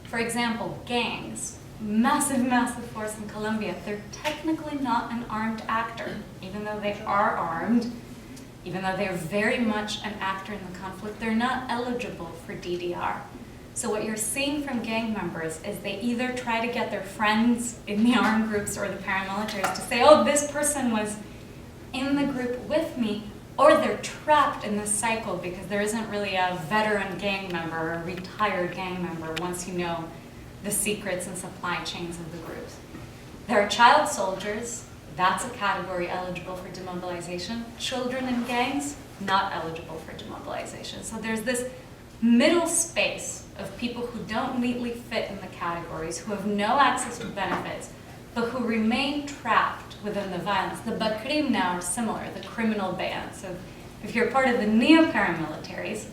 For example, gangs, massive, massive force in Colombia. They're technically not an armed actor, even though they are armed, even though they're very much an actor in the conflict, they're not eligible for DDR. So what you're seeing from gang members is they either try to get their friends in the armed groups or the paramilitaries to say, oh, this person was in the group with me, or they're trapped in this cycle because there isn't really a veteran gang member or a retired gang member once you know the secrets and supply chains of the groups. There are child soldiers. That's a category eligible for demobilization. Children in gangs, not eligible for demobilization. So there's this middle space of people who don't neatly fit in the categories, who have no access to benefits, but who remain trapped within the violence. The Bakrim now are similar, the criminal bands. So if you're part of the neo-paramilitaries,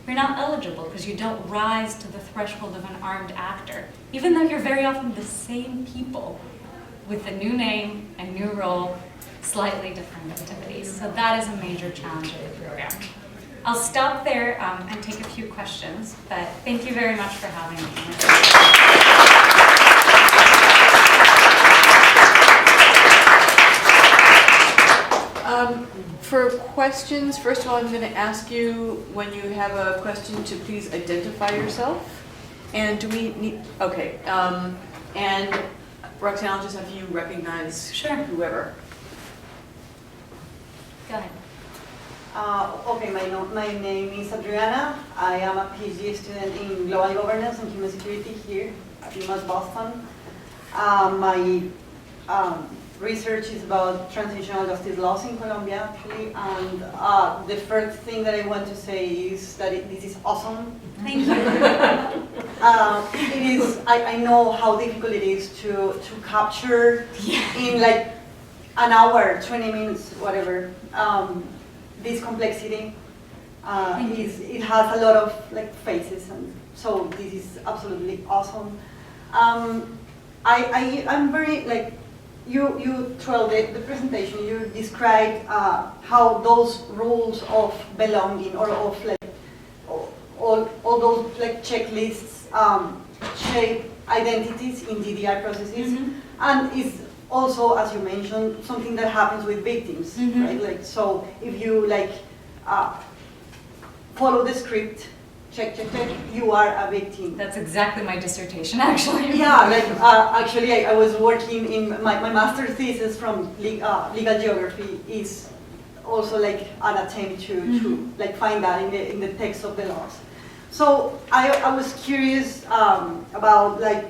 you're not eligible because you don't rise to the threshold of an armed actor, even though you're very often the same people with a new name and new role, slightly different activities. So that is a major challenge of the program. I'll stop there and take a few questions, but thank you very much for having me. For questions, first of all, I'm going to ask you, when you have a question, to please identify yourself. And do we need, okay, and Roxanne, I'll just have you recognize whoever. Go ahead. Okay, my name is Adriana. I am a PhD student in Global Governance and Human Security here at UMass Boston. My research is about transitional justice laws in Colombia, actually, and the first thing that I want to say is that this is awesome. Thank you. It is. I know how difficult it is to capture in like an hour, 20 minutes, whatever. This complexity. It has a lot of like faces, and so this is absolutely awesome. I'm very like. You throughout the presentation, you described how those rules of belonging or of like all those like checklists shape identities in DDR processes, and is also, as you mentioned, something that happens with victims, right? Like, so if you like follow the script, check, you are a victim. That's exactly my dissertation, actually. Yeah, like actually I was working in my master's thesis from legal geography is also like an attempt to like find that in the text of the laws. So I was curious about like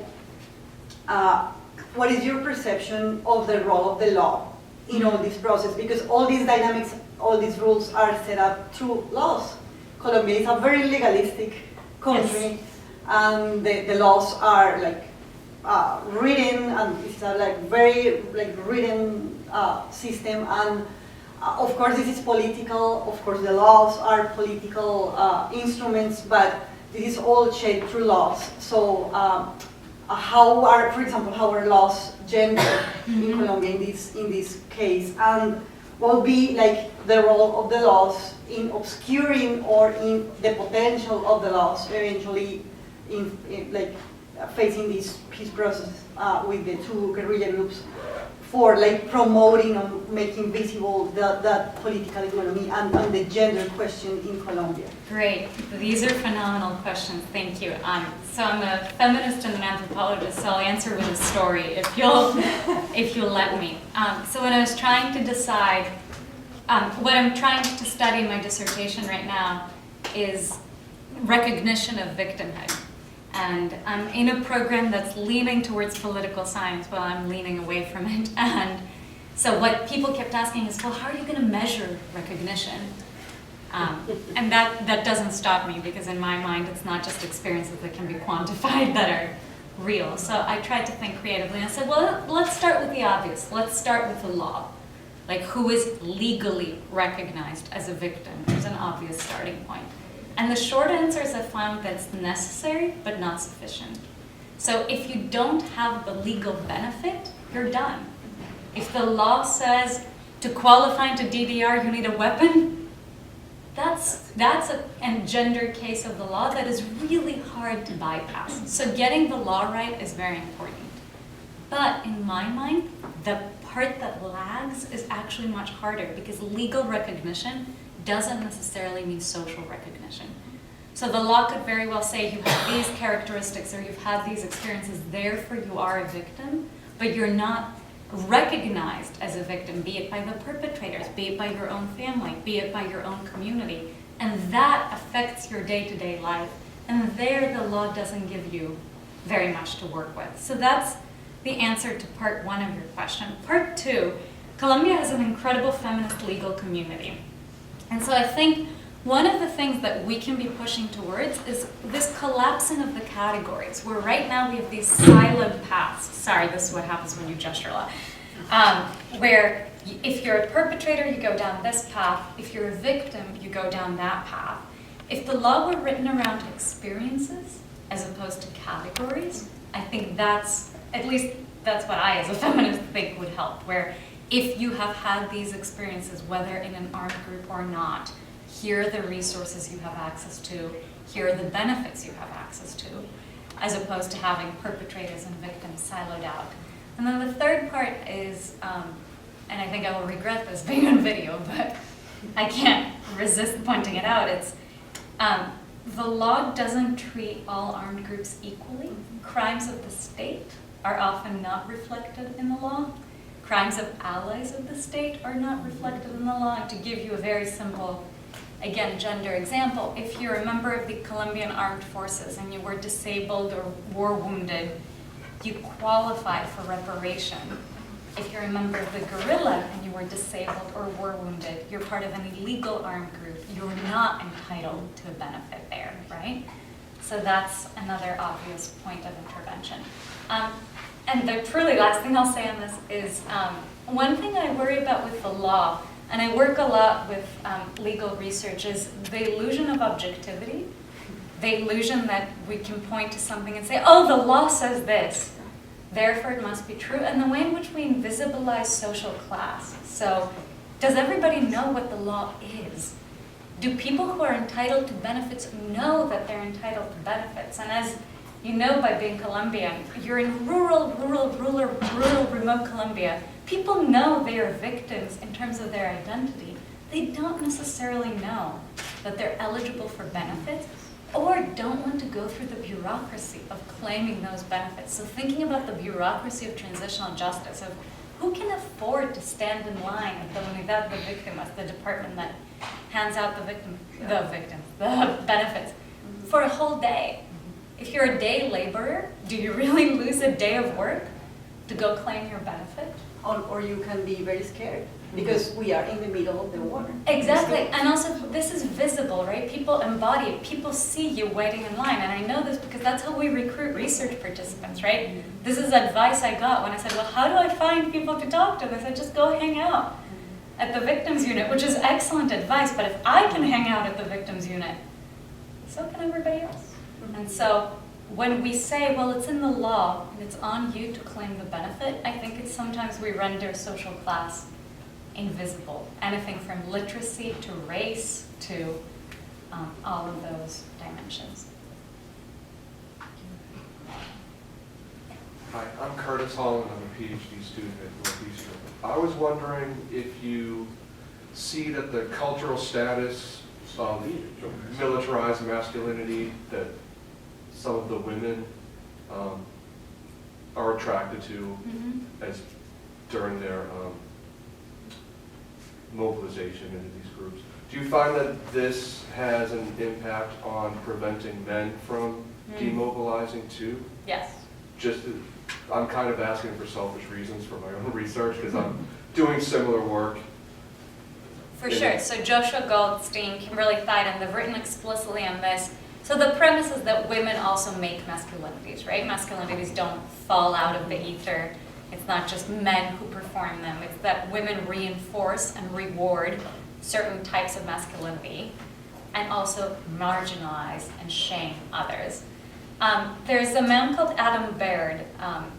what is your perception of the role of the law in all this process, because all these dynamics, all these rules are set up through laws. Colombia is a very legalistic country, and the laws are like written, and it's a like very like written system. And of course, this is political. Of course, the laws are political instruments, but this is all shaped through laws. So, how are, for example, how are laws gendered in Colombia in this case, and what will be like the role of the laws in obscuring or in the potential of the laws eventually in like facing this peace process with the two guerrilla groups for like promoting or making visible that political economy and the gender question in Colombia? Great. These are phenomenal questions. Thank you. So I'm a feminist and an anthropologist, so I'll answer with a story if you'll let me. So when I was trying to decide, what I'm trying to study in my dissertation right now is recognition of victimhood. And I'm in a program that's leaning towards political science while I'm leaning away from it. And so what people kept asking is, well, how are you going to measure recognition? And that doesn't stop me, because in my mind, it's not just experiences that can be quantified that are real. So I tried to think creatively, and I said, well, let's start with the obvious. Let's start with the law. Like, who is legally recognized as a victim? There's an obvious starting point. And the short answer is I found that's necessary, but not sufficient. So if you don't have the legal benefit, you're done. If the law says to qualify into DDR, you need a weapon, that's a gendered case of the law that is really hard to bypass. So getting the law right is very important. But in my mind, the part that lags is actually much harder, because legal recognition doesn't necessarily mean social recognition. So the law could very well say you have these characteristics or you've had these experiences, therefore you are a victim, but you're not recognized as a victim, be it by the perpetrators, be it by your own family, be it by your own community. And that affects your day-to-day life. And there the law doesn't give you very much to work with. So that's the answer to part one of your question. Part two, Colombia has an incredible feminist legal community. And so I think one of the things that we can be pushing towards is this collapsing of the categories, where right now we have these siloed paths. Sorry, this is what happens when you gesture a lot. Where if you're a perpetrator, you go down this path. If you're a victim, you go down that path. If the law were written around experiences as opposed to categories, I think that's what I as a feminist think would help, where if you have had these experiences, whether in an armed group or not, here are the resources you have access to, here are the benefits you have access to, as opposed to having perpetrators and victims siloed out. And then the third part is, and I think I will regret this being on video, but I can't resist pointing it out, it's the law doesn't treat all armed groups equally. Crimes of the state are often not reflected in the law. Crimes of allies of the state are not reflected in the law. And to give you a very simple, again, gender example, if you're a member of the Colombian armed forces and you were disabled or war wounded, you qualify for reparation. If you're a member of the guerrilla and you were disabled or war wounded, you're part of an illegal armed group, you're not entitled to a benefit there, right? So that's another obvious point of intervention. And the truly last thing I'll say on this is, one thing I worry about with the law, and I work a lot with legal research, is the illusion of objectivity, the illusion that we can point to something and say, oh, the law says this, therefore it must be true, and the way in which we invisibilize social class. So, does everybody know what the law is? Do people who are entitled to benefits know that they're entitled to benefits? And as you know, by being Colombian, you're in rural, remote Colombia. People know they are victims in terms of their identity. They don't necessarily know that they're eligible for benefits or don't want to go through the bureaucracy of claiming those benefits. So thinking about the bureaucracy of transitional justice, of who can afford to stand in line at the Unidad de Víctimas, the department that hands out the benefits, for a whole day. If you're a day laborer, do you really lose a day of work to go claim your benefit? Or you can be very scared because we are in the middle of the war. Exactly, and also this is visible, right? People embody it, people see you waiting in line, and I know this because that's how we recruit research participants, right? This is advice I got when I said, well, how do I find people to talk to? They said, just go hang out at the victims unit, which is excellent advice, but if I can hang out at the victims unit, so can everybody else. And so when we say, well, it's in the law and it's on you to claim the benefit, I think it's sometimes we render social class invisible. Anything from literacy to race to all of those dimensions. Hi, I'm Curtis Holland. I'm a PhD student at Northeastern. I was wondering if you see that the cultural status of militarized masculinity that some of the women are attracted to as during their mobilization into these groups. Do you find that this has an impact on preventing men from demobilizing too? Yes. I'm kind of asking for selfish reasons for my own research because I'm doing similar work. For sure. So Joshua Goldstein, Kimberly Theiden, they've written explicitly on this. So the premise is that women also make masculinities, right? Masculinities don't fall out of the ether. It's not just men who perform them. It's that women reinforce and reward certain types of masculinity and also marginalize and shame others. There's a man called Adam Baird,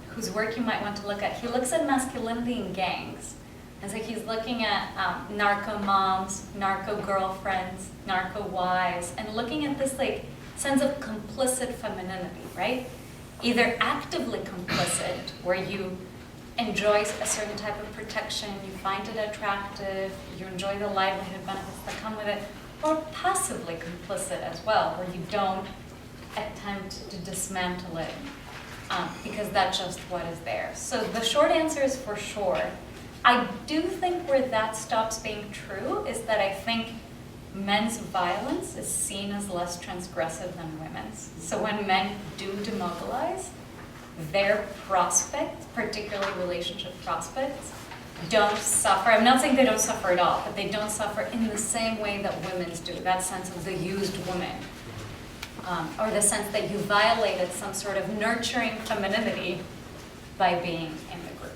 whose work you might want to look at. He looks at masculinity in gangs. And so he's looking at narco moms, narco girlfriends, narco wives, and looking at this like sense of complicit femininity, right? Either actively complicit, where you enjoy a certain type of protection, you find it attractive, you enjoy the livelihood benefits that come with it, or passively complicit as well, where you don't attempt to dismantle it because that's just what is there. So the short answer is for sure. I do think where that stops being true is that I think men's violence is seen as less transgressive than women's. So when men do demobilize, their prospects, particularly relationship prospects, don't suffer. I'm not saying they don't suffer at all, but they don't suffer in the same way that women's do, that sense of the used woman. Or the sense that you violated some sort of nurturing femininity by being in the group.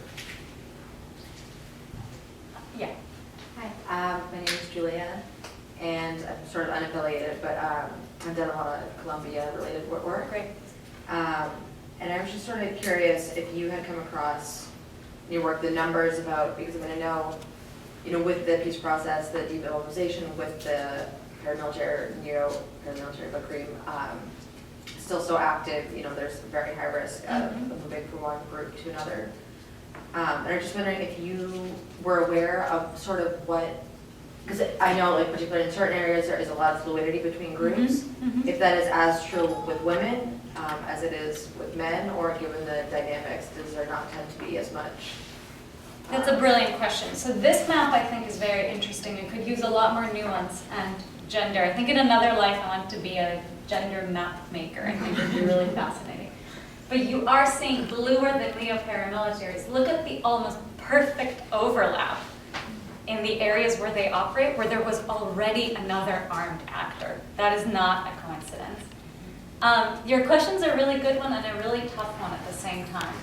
Yeah. Hi, my name is Julia, and I'm sort of unaffiliated, but I've done a lot of Colombia-related work. Great. And I was just sort of curious if you had come across in your work the numbers about, because I'm going to know, with the peace process, the demobilization, with the paramilitary, neo-paramilitary Bakrim still so active, there's very high risk of moving from one group to another. And I'm just wondering if you were aware of sort of what, because I know, like, particularly in certain areas, there is a lot of fluidity between groups. If that is as true with women as it is with men, or given the dynamics, does there not tend to be as much? That's a brilliant question. So this map, I think, is very interesting. It could use a lot more nuance and gender. I think in another life, I want to be a gender map maker. I think it would be really fascinating. But you are seeing bluer than neo-paramilitaries. Look at the almost perfect overlap in the areas where they operate, where there was already another armed actor. That is not a coincidence. Your question's a really good one and a really tough one at the same time.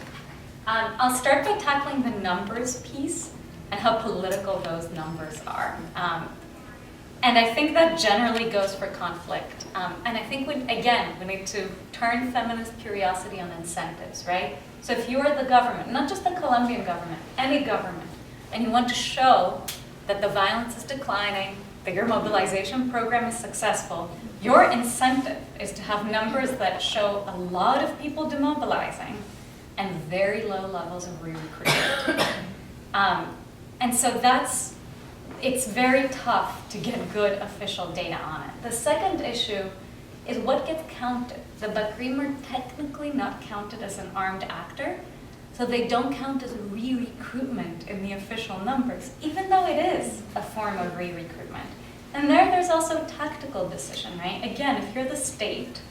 I'll start by tackling the numbers piece and how political those numbers are. And I think that generally goes for conflict. And I think, we need to turn feminist curiosity on incentives, right? So if you are the government, not just the Colombian government, any government, and you want to show that the violence is declining, that your mobilization program is successful, your incentive is to have numbers that show a lot of people demobilizing and very low levels of re-recruitment. And so it's very tough to get good official data on it. The second issue is what gets counted. The Bakrim are technically not counted as an armed actor, so they don't count as re-recruitment in the official numbers, even though it is a form of re-recruitment. And there's also a tactical decision, right? Again, if you're the state,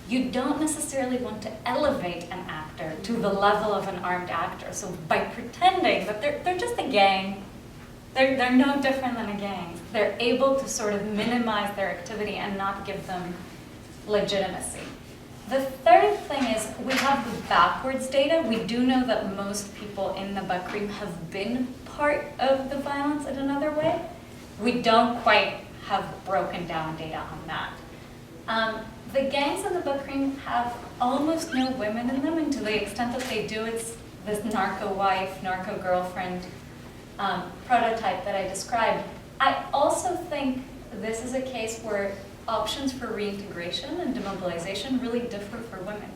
you don't necessarily want to elevate an actor to the level of an armed actor. So by pretending that they're just a gang, they're no different than a gang, they're able to sort of minimize their activity and not give them legitimacy. The third thing is we have the backwards data. We do know that most people in the Bakrim have been part of the violence in another way. We don't quite have broken down data on that. The gangs in the Bakrim have almost no women in them, and to the extent that they do, it's this narco wife, narco girlfriend prototype that I described. I also think this is a case where options for reintegration and demobilization really differ for women,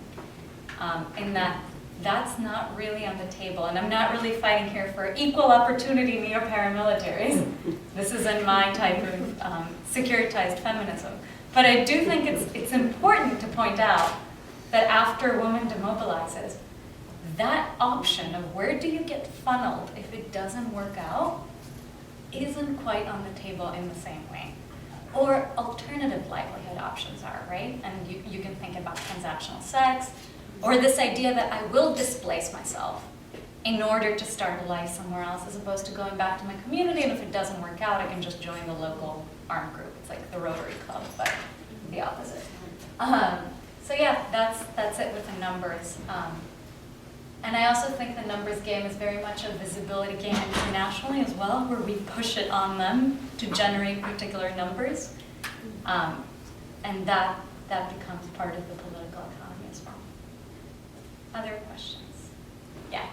in that that's not really on the table. And I'm not really fighting here for equal opportunity neo-paramilitaries. This isn't my type of securitized feminism. But I do think it's important to point out that after a woman demobilizes, that option of where do you get funneled if it doesn't work out isn't quite on the table in the same way. Or alternative livelihood options are, right? And you can think about transactional sex, or this idea that I will displace myself in order to start a life somewhere else, as opposed to going back to my community, and if it doesn't work out, I can just join the local armed group. It's like the Rotary Club, but the opposite. So yeah, that's it with the numbers. And I also think the numbers game is very much a visibility game internationally as well, where we push it on them to generate particular numbers. And that becomes part of the political economy as well. Other questions? Yeah.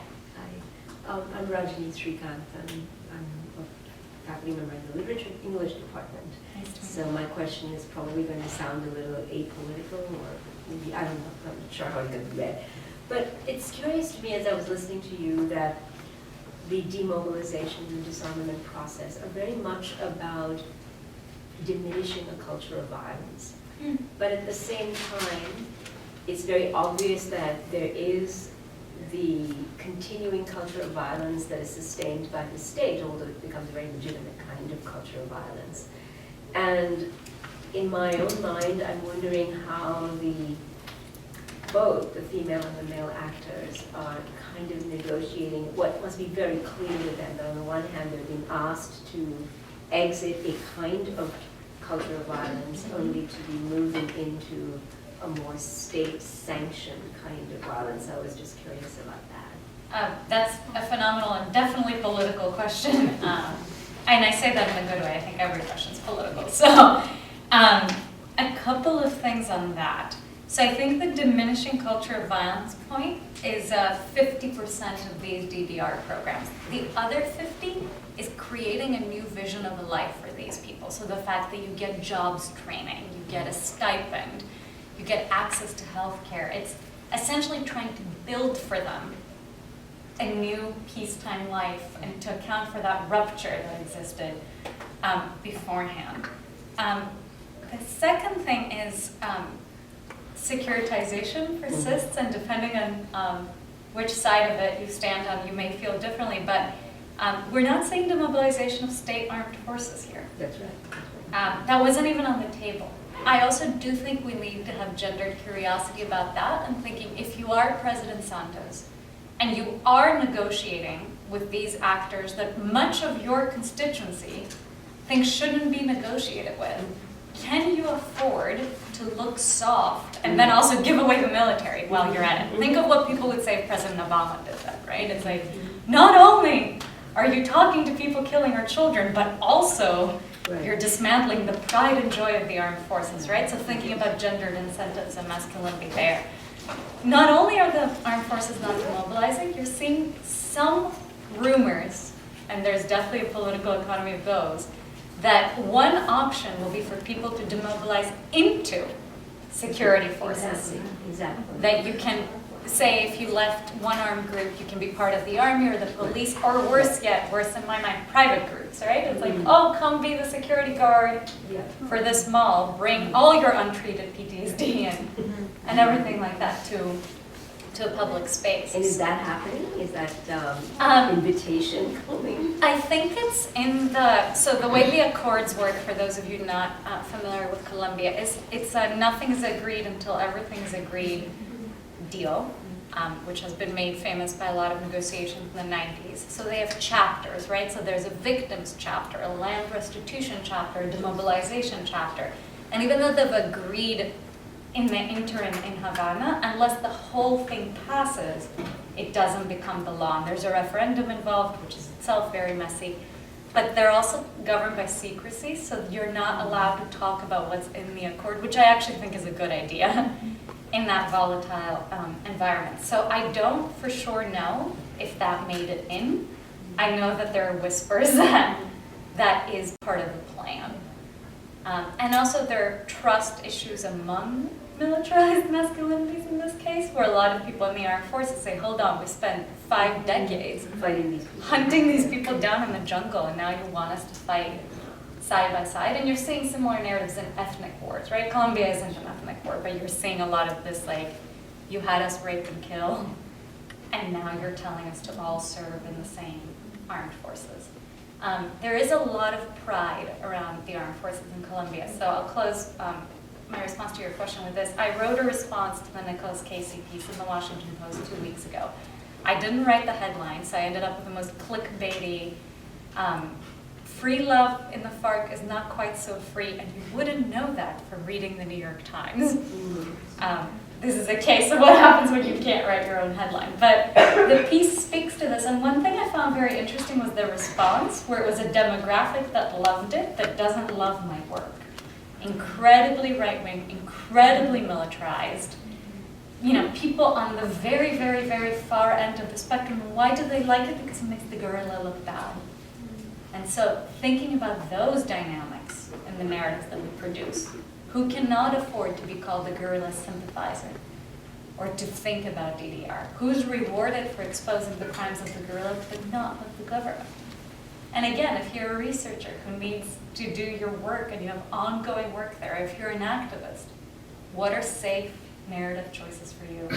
Hi, I'm Rajani Srikanth. I'm a faculty member in the Literature English department. Nice to meet you. So my question is probably going to sound a little apolitical, or maybe, I don't know, I'm not sure how it's going to be read. But it's curious to me as I was listening to you that the demobilization and disarmament process are very much about diminishing a culture of violence. But at the same time, it's very obvious that there is the continuing culture of violence that is sustained by the state, although it becomes a very legitimate kind of culture of violence. And in my own mind, I'm wondering how both the female and the male actors are kind of negotiating what must be very clear to them. That on the one hand, they're being asked to exit a kind of culture of violence only to be moving into a more state-sanctioned kind of violence. I was just curious about that. That's a phenomenal and definitely political question. And I say that in a good way. I think every question is political. So a couple of things on that. So I think the diminishing culture of violence point is 50% of these DDR programs. The other 50 is creating a new vision of a life for these people. So the fact that you get jobs training, you get a stipend, you get access to healthcare. It's essentially trying to build for them a new peacetime life and to account for that rupture that existed beforehand. The second thing is securitization persists, and depending on which side of it you stand on, you may feel differently, but we're not saying demobilization of state armed forces here. That's right. That wasn't even on the table. I also do think we need to have gendered curiosity about that and thinking if you are President Santos and you are negotiating with these actors that much of your constituency thinks shouldn't be negotiated with, can you afford to look soft and then also give away the military while you're at it? Think of what people would say if President Obama did that, right? It's like, not only are you talking to people killing our children, but also you're dismantling the pride and joy of the armed forces, right? So thinking about gendered incentives and masculinity there. Not only are the armed forces not demobilizing, you're seeing some rumors, and there's definitely a political economy of those, that one option will be for people to demobilize into security forces. Exactly. That you can say if you left one armed group, you can be part of the army or the police, or worse yet, worse in my mind, private groups, right? It's like, oh, come be the security guard for this mall, bring all your untreated PTSD and everything like that to a public space. And is that happening? Is that invitation coming? I think it's in so the way the accords work, for those of you not familiar with Colombia, is it's a nothing is agreed until everything is agreed deal, which has been made famous by a lot of negotiations in the 90s. So they have chapters, right? So there's a victims chapter, a land restitution chapter, a demobilization chapter. And even though they've agreed in the interim in Havana, unless the whole thing passes, it doesn't become the law. And there's a referendum involved, which is itself very messy. But they're also governed by secrecy, so you're not allowed to talk about what's in the accord, which I actually think is a good idea in that volatile environment. So I don't for sure know if that made it in. I know that there are whispers that that is part of the plan. And also there are trust issues among militarized masculinities in this case, where a lot of people in the armed forces say, hold on, we spent 5 decades Fighting these people. hunting these people down in the jungle, and now you want us to fight side by side. And you're seeing similar narratives in ethnic wars, right? Colombia isn't an ethnic war, but you're seeing a lot of this, like, you had us rape and kill, and now you're telling us to all serve in the same armed forces. There is a lot of pride around the armed forces in Colombia. So I'll close my response to your question with this. I wrote a response to the Nicholas Casey piece in the Washington Post 2 weeks ago. I didn't write the headline, so I ended up with the most clickbaity, free love in the FARC is not quite so free, and you wouldn't know that from reading the New York Times. This is a case of what happens when you can't write your own headline. But the piece speaks to this, and one thing I found very interesting was the response, where it was a demographic that loved it, that doesn't love my work. Incredibly right-wing, incredibly militarized. You know, people on the very, very, very far end of the spectrum. Why do they like it? Because it makes the guerrilla look bad. And so thinking about those dynamics in the narratives that we produce, who cannot afford to be called a guerrilla sympathizer or to think about DDR? Who's rewarded for exposing the crimes of the guerrilla but not of the government? And again, if you're a researcher who needs to do your work and you have ongoing work there, if you're an activist, what are safe narrative choices for you?